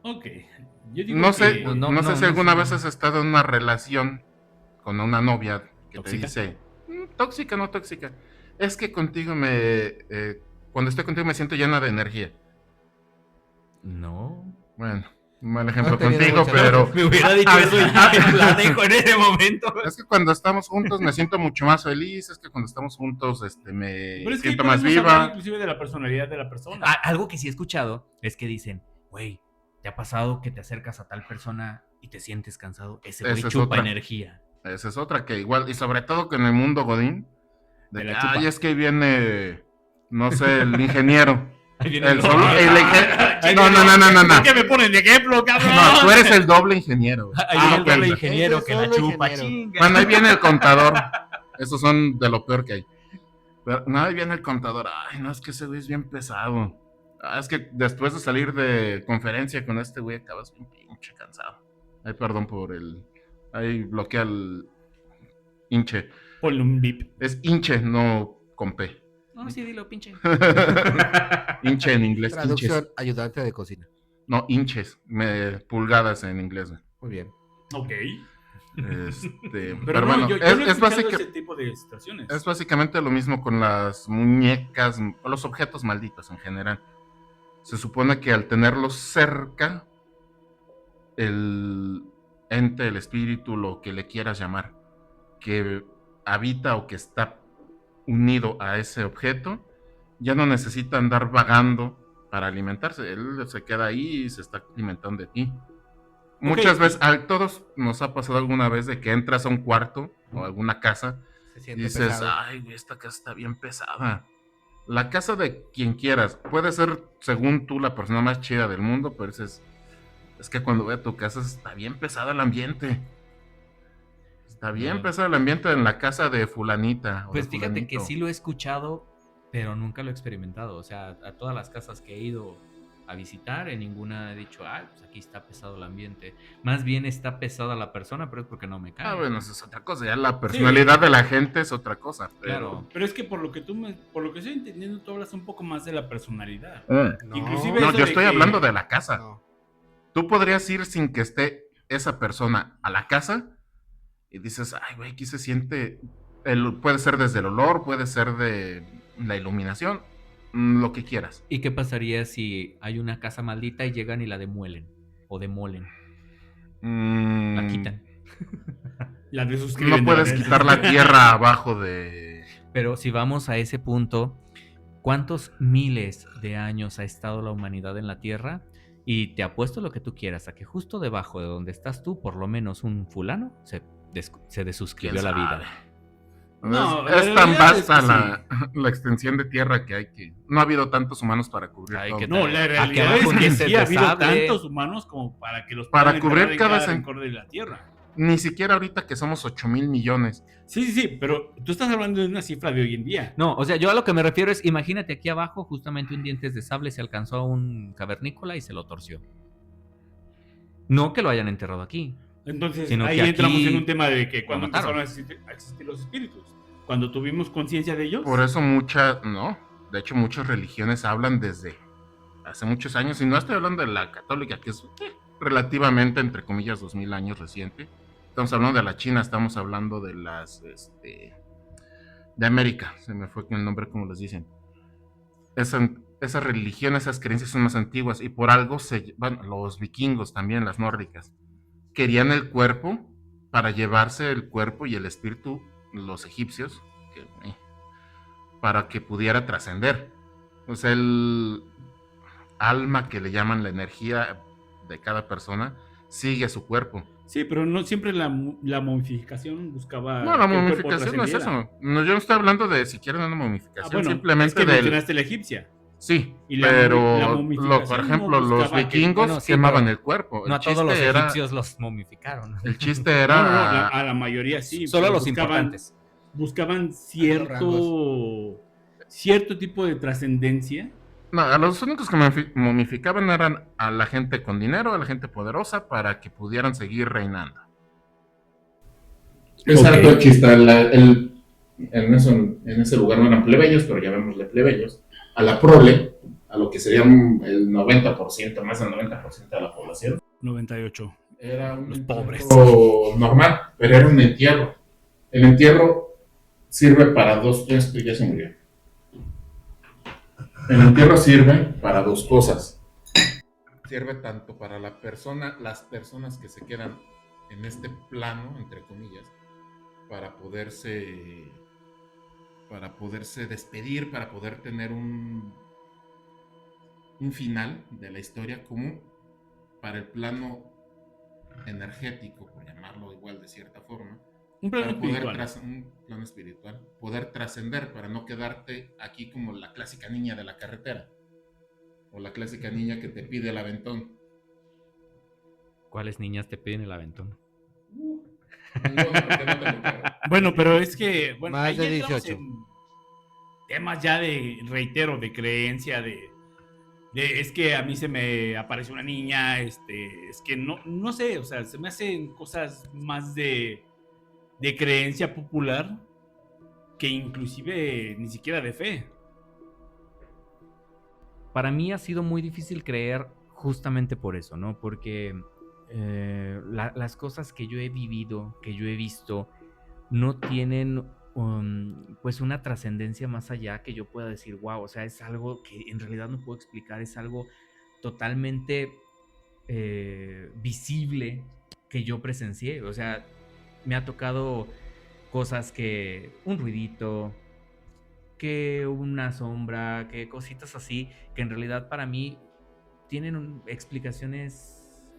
ok. Yo digo No sé, que- no sé si alguna sé. vez has estado en una relación con una novia que ¿Tóxica? te dice, tóxica, no tóxica. Es que contigo cuando estoy contigo me siento llena de energía. No. Bueno, un mal ejemplo No he tenido contigo, mucha pero Me hubiera dicho eso y ya me la dejo en ese momento. es que cuando estamos juntos me siento mucho más feliz, es que cuando estamos juntos me Pero es que ahí siento más podemos hablar viva. inclusive de la personalidad de la persona. Algo que sí he escuchado es que dicen, güey, ¿te ha pasado que te acercas a tal persona y te sientes cansado? Ese güey Esa es chupa otra. energía. Esa es otra que igual, y sobre todo que en el mundo godín, de Te que, la chupa. ay, es que viene No sé, el ingeniero. Ahí viene El doble. solo, el Ahí no, viene no, no, no, no, no. ¿Por qué me ponen de ejemplo, cabrón? No, tú eres el doble ingeniero. Ahí Tú viene no el doble cuentas. ingeniero Ese que la solo chupa, ingeniero. chinga. Bueno, ahí viene el contador. Esos son de lo peor que hay. Pero, no, ahí viene el contador. Ay, no, es que ese güey es bien pesado. Es que después de salir de conferencia con este güey acabas bien pinche cansado. Ay, perdón por el... Ahí bloquea el hinche. Ponle un bip. Es hinche, no con P. No, sí, dilo, pinche. Hinche en inglés. Traducción, Hinches. ayudante de cocina. No, hinches. Pulgadas en inglés. Güey. Muy bien. Ok. Pero bueno, yo no he es escuchado ese tipo de situaciones. Es básicamente lo mismo con las muñecas, o los objetos malditos en general. Se supone que al tenerlos cerca, el ente, el espíritu, lo que le quieras llamar, que habita o que está unido a ese objeto, ya no necesita andar vagando para alimentarse. Él se queda ahí y se está alimentando de ti. Muchas veces, a todos nos ha pasado alguna vez de que entras a un cuarto o a alguna casa Se y siente dices, pesado. ay, esta casa está bien pesada. La casa de quien quieras, puede ser según tú la persona más chida del mundo, pero es que cuando ve a tu casa está bien pesado el ambiente. Está bien pesado el ambiente en la casa de fulanita. O Pues de fíjate que fulanito. sí lo he escuchado, pero nunca lo he experimentado. O sea, a todas las casas que he ido a visitar, en ninguna he dicho, ay, pues aquí está pesado el ambiente. Más bien está pesada la persona, pero es porque no me cae. Ah, bueno, eso es otra cosa. Ya la personalidad de la gente es otra cosa. Pero... Claro. Pero es que por lo que estoy entendiendo, tú hablas un poco más de la personalidad. No, Inclusive No, eso yo de estoy que- hablando de la casa. no. Tú podrías ir sin que esté esa persona a la casa y dices, ay, güey, aquí se siente. Puede ser desde el olor, puede ser de la iluminación, lo que quieras. ¿Y qué pasaría si hay una casa maldita y llegan y la demuelen? O demolen. La quitan. La desuscriben. No puedes quitar la tierra abajo de. Pero si vamos a ese punto, ¿cuántos miles de años ha estado la humanidad en la Tierra? Y te apuesto lo que tú quieras, a que justo debajo de donde estás tú, por lo menos un fulano se desuscribió ¿Quién la vida. sabe? No, es la tan realidad es vasta que la extensión de tierra que hay que. No ha habido tantos humanos para cubrir Ay, todo. que No, la Aquí realidad abajo es que dientes sí ha de habido sable. tantos humanos como para que los Para puedan cubrir enterrar en cada rincón de la tierra. Ni siquiera ahorita que somos 8,000 millones. Sí, pero tú estás hablando de una cifra de hoy en día. No, o sea, yo a lo que me refiero es, imagínate aquí abajo, justamente un dientes de sable se alcanzó a un cavernícola y se lo torció. No que lo hayan enterrado aquí. Entonces Sino ahí que entramos aquí en un tema de que cuando lo mataron. empezaron a existir los espíritus. Cuando tuvimos conciencia de ellos. Por eso no. De hecho, muchas religiones hablan desde hace muchos años, y no estoy hablando de la católica, que es relativamente, entre comillas, 2000 años reciente. Estamos hablando de la China, estamos hablando de las, de América, se me fue el nombre como les dicen. Esas religiones, esas creencias son más antiguas, y por algo los vikingos también, las nórdicas, querían el cuerpo para llevarse el cuerpo y el espíritu, los egipcios, para que pudiera trascender. O sea, el alma que le llaman la energía de cada persona sigue a su cuerpo. Sí, pero no siempre la momificación buscaba. No, la que el cuerpo momificación no es trascendiera. eso. No, yo no estoy hablando de siquiera de una momificación, Bueno, simplemente es que del... mencionaste la egipcia. Sí, Y la pero momificación por ejemplo, no los buscaba que- vikingos bueno, sí, quemaban pero el cuerpo. No a El todos los chiste era... egipcios los momificaron. El chiste No, era... a la mayoría sí. Solo a pero los importantes. Buscaban rangos. cierto tipo de trascendencia. No, a los únicos que momificaban eran a la gente con dinero, a la gente poderosa, para que pudieran seguir reinando. Exacto, aquí está en ese lugar no eran plebeyos, pero llamémosle plebeyos, a la prole, a lo que sería el 90%, más del 90% de la población. 98. Era un Los pobres. entierro normal, pero era un entierro. El entierro sirve para esto ya se murió. El entierro sirve para dos cosas. Sirve tanto para las personas que se quedan en este plano, entre comillas, para poderse despedir, para poder tener un final de la historia, como para el plano energético, por llamarlo igual de cierta forma, Un plano para poder espiritual. un plano espiritual, poder trascender para no quedarte aquí como la clásica niña de la carretera o la clásica niña que te pide el aventón. ¿Cuáles niñas te piden el aventón? Ninguna, porque no tengo carro. Bueno, pero es que, bueno, Más ahí de ya entramos 18. en temas ya reitero, de creencia, es que a mí se me apareció una niña, es que no sé, o sea, se me hacen cosas más de creencia popular que inclusive ni siquiera de fe. Para mí ha sido muy difícil creer justamente por eso, ¿no? Porque las cosas que yo he vivido, que yo he visto, no tienen pues una trascendencia más allá que yo pueda decir, wow, o sea, es algo que en realidad no puedo explicar, es algo totalmente visible que yo presencié. O sea, me ha tocado cosas que un ruidito, que una sombra, que cositas así, que en realidad para mí tienen explicaciones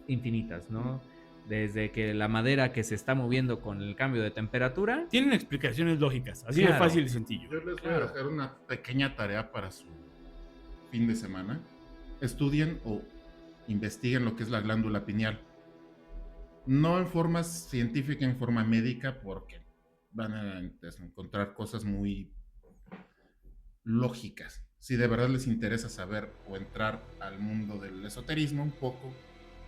infinitas, ¿no? Desde que la madera que se está moviendo con el cambio de temperatura. Tienen explicaciones lógicas, así de Claro. fácil y sencillo. Yo les voy Claro. a dejar una pequeña tarea para su fin de semana. Estudien o investiguen lo que es la glándula pineal. No en forma científica, en forma médica, porque van a encontrar cosas muy lógicas. Si de verdad les interesa saber o entrar al mundo del esoterismo un poco,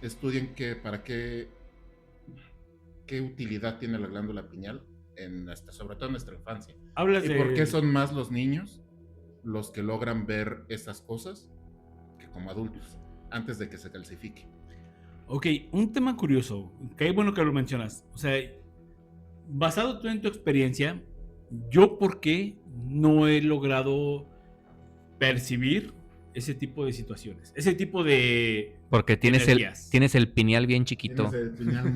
estudien qué utilidad tiene la glándula pineal sobre todo en nuestra infancia. Hablas ¿Y de... por qué son más los niños los que logran ver esas cosas que como adultos, antes de que se calcifique? Ok, un tema curioso, que es bueno que lo mencionas. O sea, basado tú en tu experiencia, ¿yo por qué no he logrado percibir ese tipo de situaciones? Ese tipo de Porque tienes energías. tienes el pineal bien chiquito. Tienes el pineal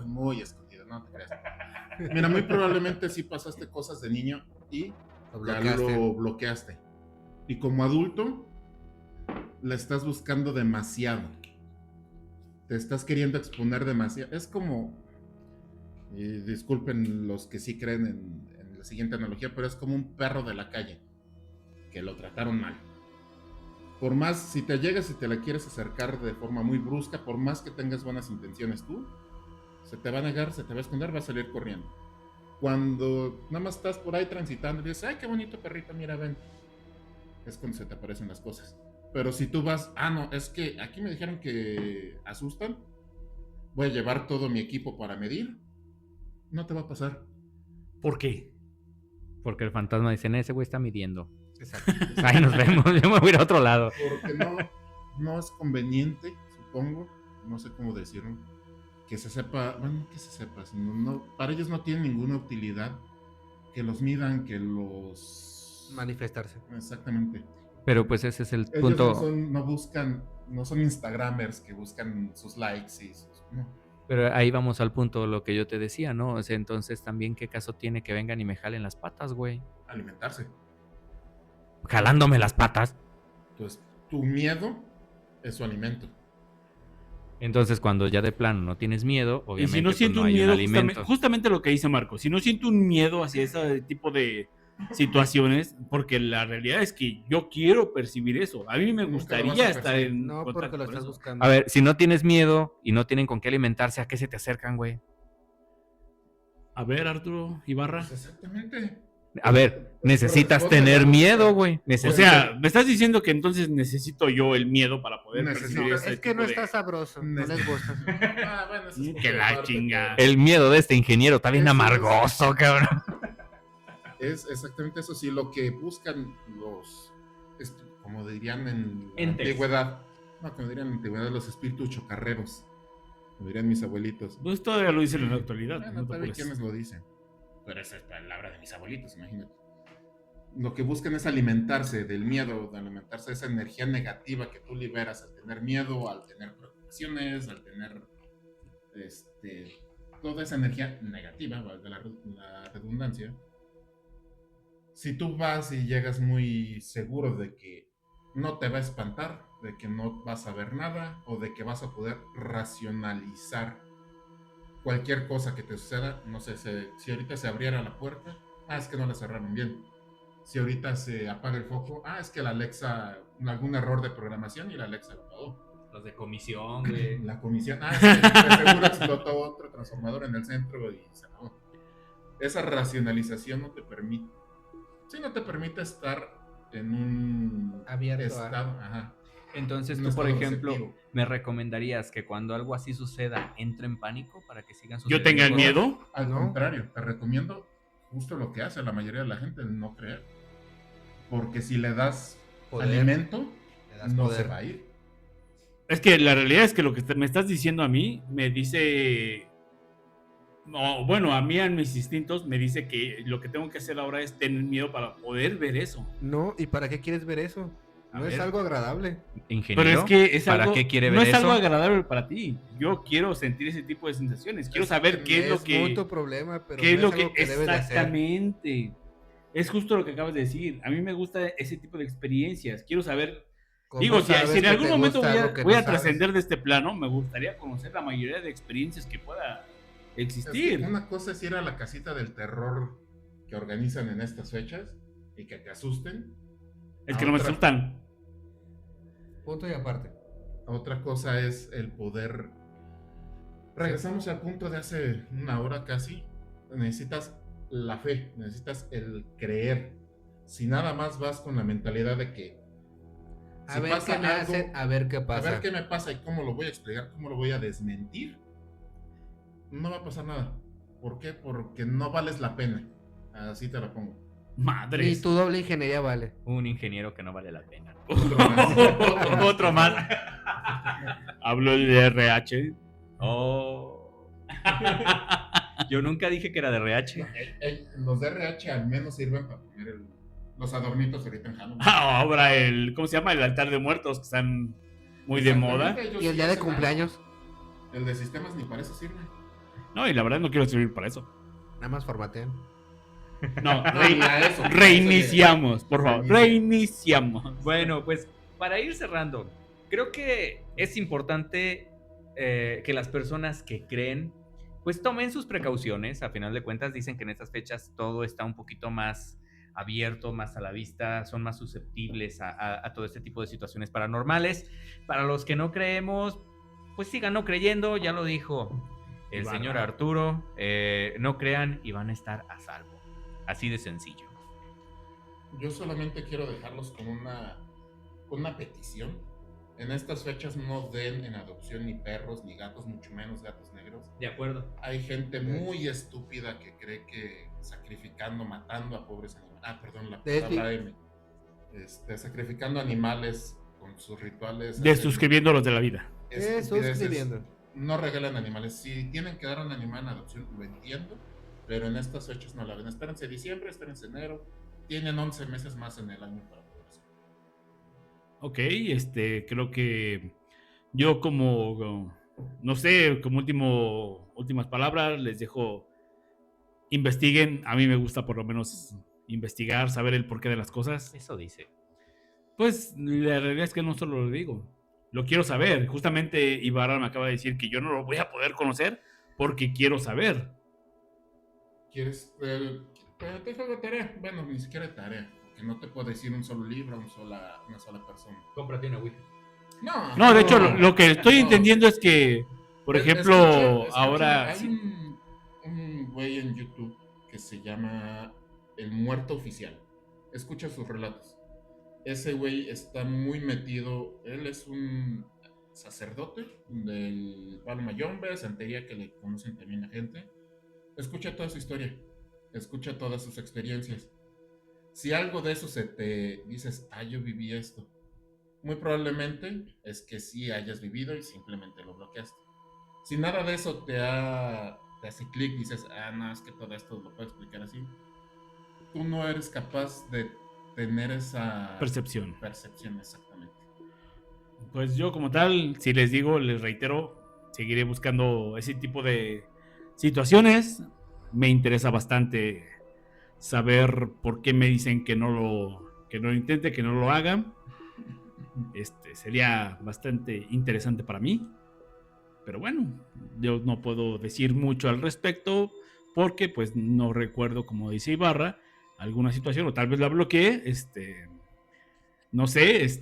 muy escondido, no te creas. Mira, muy probablemente sí pasaste cosas de niño y Lo ya bloqueaste. lo bloqueaste. Y como adulto, la estás buscando demasiado. Te estás queriendo exponer demasiado. Es como, y disculpen los que sí creen en la siguiente analogía, pero es como un perro de la calle, que lo trataron mal. Por más, si te llegas y te la quieres acercar de forma muy brusca, por más que tengas buenas intenciones tú, se te va a negar, se te va a esconder, va a salir corriendo. Cuando nada más estás por ahí transitando y dices, ay, qué bonito perrito, mira, ven, es cuando se te aparecen las cosas. Pero si tú vas, no, es que aquí me dijeron que asustan, voy a llevar todo mi equipo para medir, no te va a pasar. ¿Por qué? Porque el fantasma dice, ese güey está midiendo. Exacto. Ahí nos vemos, yo me voy a ir a otro lado. Porque no es conveniente, supongo, no sé cómo decirlo, que se sepa, bueno, no que se sepa, sino para ellos no tiene ninguna utilidad que los midan, que los... Manifestarse. Exactamente. Pero pues ese es el Ellos punto. no son instagramers que buscan sus likes no. Pero ahí vamos al punto, lo que yo te decía, ¿no? O sea, entonces también qué caso tiene que vengan y me jalen las patas, güey. Alimentarse. Jalándome las patas. Entonces, tu miedo es su alimento. Entonces cuando ya de plano no tienes miedo, Y obviamente si no pues, siento no un hay miedo, alimento. justamente lo que dice Marco, si no siento un miedo hacia ese tipo de situaciones, porque la realidad es que yo quiero percibir eso. A mí me Nunca lo gustaría vas a estar percibir. en No, contacto porque lo con estás eso. buscando. A ver, si no tienes miedo y no tienen con qué alimentarse, ¿a qué se te acercan, güey? A ver, Arturo Ibarra. Pues exactamente. A ver, necesitas Corresponde tener a la miedo, busca. güey. O sea, me estás diciendo que entonces necesito yo el miedo para poder Necesito- percibir No, ese es que tipo no de- está sabroso. No les gusta. Bueno, eso es Que la parte, chinga. El miedo de este ingeniero está bien Eso es- amargoso, cabrón. Es exactamente eso, sí, lo que buscan como dirían en la Entes. antigüedad, no, como dirían en la antigüedad, los espíritus chocarreros, como dirían mis abuelitos. Pues todavía lo dicen en la actualidad. Bueno, no te todavía apures. quienes lo dicen, pero esa es palabra de mis abuelitos, imagínate. Lo que buscan es alimentarse del miedo, de alimentarse de esa energía negativa que tú liberas al tener miedo, al tener preocupaciones, al tener toda esa energía negativa, valga la redundancia. Si tú vas y llegas muy seguro de que no te va a espantar, de que no vas a ver nada o de que vas a poder racionalizar cualquier cosa que te suceda, no sé, si ahorita se abriera la puerta, es que no la cerraron bien. Si ahorita se apaga el foco, es que la Alexa, algún error de programación y la Alexa lo apagó. Los de comisión, güey. La comisión, es que de seguro explotó otro transformador en el centro y se acabó. Esa racionalización no te permite estar en un Abierto estado, Entonces un tú, por estado ejemplo, receptivo. me recomendarías que cuando algo así suceda, entre en pánico para que sigan Yo sucediendo tenga el cosas? miedo. Al ¿No? contrario, te recomiendo justo lo que hace la mayoría de la gente, el no creer. Porque si le das Poder. alimento, Le das no poder. se va a ir. Es que la realidad es que lo que me estás diciendo a mí me dice... No, bueno, a mí en mis instintos me dice que lo que tengo que hacer ahora es tener miedo para poder ver eso. No, ¿y para qué quieres ver eso? A No es ver. algo agradable. Ingeniero, Pero es que es ¿para algo, qué quiere no ver es eso? algo agradable para ti. Yo quiero sentir ese tipo de sensaciones. Quiero saber qué es lo que... muy tu problema, pero ¿Qué es no lo que algo que debes de hacer. exactamente? Es justo lo que acabas de decir. A mí me gusta ese tipo de experiencias. Quiero saber. ¿Cómo Digo, si sabes en que algún te momento gusta algo que voy no a sabes? trascender de este plano, me gustaría conocer la mayoría de experiencias que pueda Es existir. que una cosa es ir a la casita del terror que organizan en estas fechas y que te asusten. Es que no me otra- asustan. Punto y aparte. Otra cosa es el poder. Regresamos al punto de hace una hora casi. Necesitas la fe, necesitas el creer. Si nada más vas con la mentalidad de que A si ver pasa qué me algo, hacen, a ver qué a pasa. ver qué me pasa y cómo lo voy a explicar, cómo lo voy a desmentir, no va a pasar nada. ¿Por qué? Porque no vales la pena. Así te la pongo. Ni Madres. tu doble ingeniería vale. Un ingeniero que no vale la pena. Otro más. Otro más. Hablo el de RH. Oh. Yo nunca dije que era de RH. Los de RH al menos sirven para poner los adornitos ahorita en Halloween. Ahora ¿cómo se llama? El altar de muertos, que están muy de moda. Exactamente, ellos Y el sí día de hacen cumpleaños, algo. El de sistemas ni para eso sirve. No, y la verdad no quiero servir para eso. nada más formatean. No, Ni a eso. reiniciamos, por favor. Reinicia. Reiniciamos. Bueno, pues para ir cerrando, creo que es importante que las personas que creen, pues tomen sus precauciones. A final de cuentas dicen que en estas fechas todo está un poquito más abierto, más a la vista, son más susceptibles a todo este tipo de situaciones paranormales. Para los que no creemos, pues sigan no creyendo, ya lo dijo el Ibarra. señor Arturo, no crean y van a estar a salvo. Así de sencillo. Yo solamente quiero dejarlos con una petición. En estas fechas no den en adopción ni perros ni gatos, mucho menos gatos negros. De acuerdo. Hay gente muy estúpida que cree que sacrificando, matando a pobres animales. Perdón, la De palabra M. Sacrificando animales con sus rituales. De hacen suscribiéndolos de la vida. estupideces. Suscribiendo. No regalen animales. Si tienen que dar un animal en adopción, lo entiendo. Pero en estas fechas no la ven. Espérense diciembre, espérense enero. Tienen 11 meses más en el año para poder hacerlo. Ok, creo que yo como, no sé, como últimas palabras, les dejo, investiguen. A mí me gusta por lo menos investigar, saber el porqué de las cosas. Eso dice. Pues la realidad es que no solo lo digo, lo quiero saber. Justamente Ibarra me acaba de decir que yo no lo voy a poder conocer porque quiero saber. ¿Quieres? Te dejo de tarea. Bueno, ni siquiera de tarea. Porque no te puedo decir un solo libro a una sola persona. Cómprate una Ouija. No, de hecho, lo que estoy No. entendiendo es que, por ejemplo, Escucha, ahora... Hay un güey en YouTube que se llama El Muerto Oficial. Escucha sus relatos. Ese güey está muy metido. Él es un sacerdote del Palo Mayombe, santería que le conocen también la gente. Escucha toda su historia. Escucha todas sus experiencias. Si algo de eso se te dices, yo viví esto, muy probablemente es que sí hayas vivido y simplemente lo bloqueaste. Si nada de eso te hace clic, dices, no, es que todo esto lo puedo explicar así, tú no eres capaz de tener esa Percepción. exactamente. Pues yo como tal, si les digo, les reitero, seguiré buscando ese tipo de situaciones. Me interesa bastante saber por qué me dicen que no lo intente, que no lo haga. Sería bastante interesante para mí. Pero bueno, yo no puedo decir mucho al respecto porque pues no recuerdo, como dice Ibarra, alguna situación, o tal vez la bloqueé, no sé,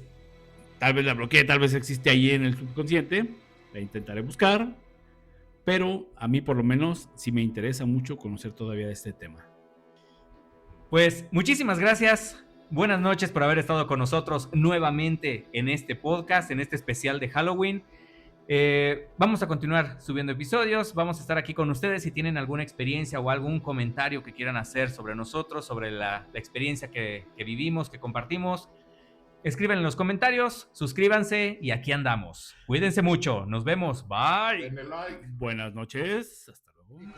tal vez la bloqueé, tal vez existe ahí en el subconsciente, la intentaré buscar, pero a mí por lo menos sí me interesa mucho conocer todavía este tema. Pues muchísimas gracias. Buenas noches por haber estado con nosotros nuevamente en este podcast, en este especial de Halloween. Vamos a continuar subiendo episodios, vamos a estar aquí con ustedes si tienen alguna experiencia o algún comentario que quieran hacer sobre nosotros, sobre la experiencia que vivimos, que compartimos. Escriben en los comentarios, suscríbanse y aquí andamos. Cuídense mucho, nos vemos, bye. Denle like. Buenas noches, hasta luego.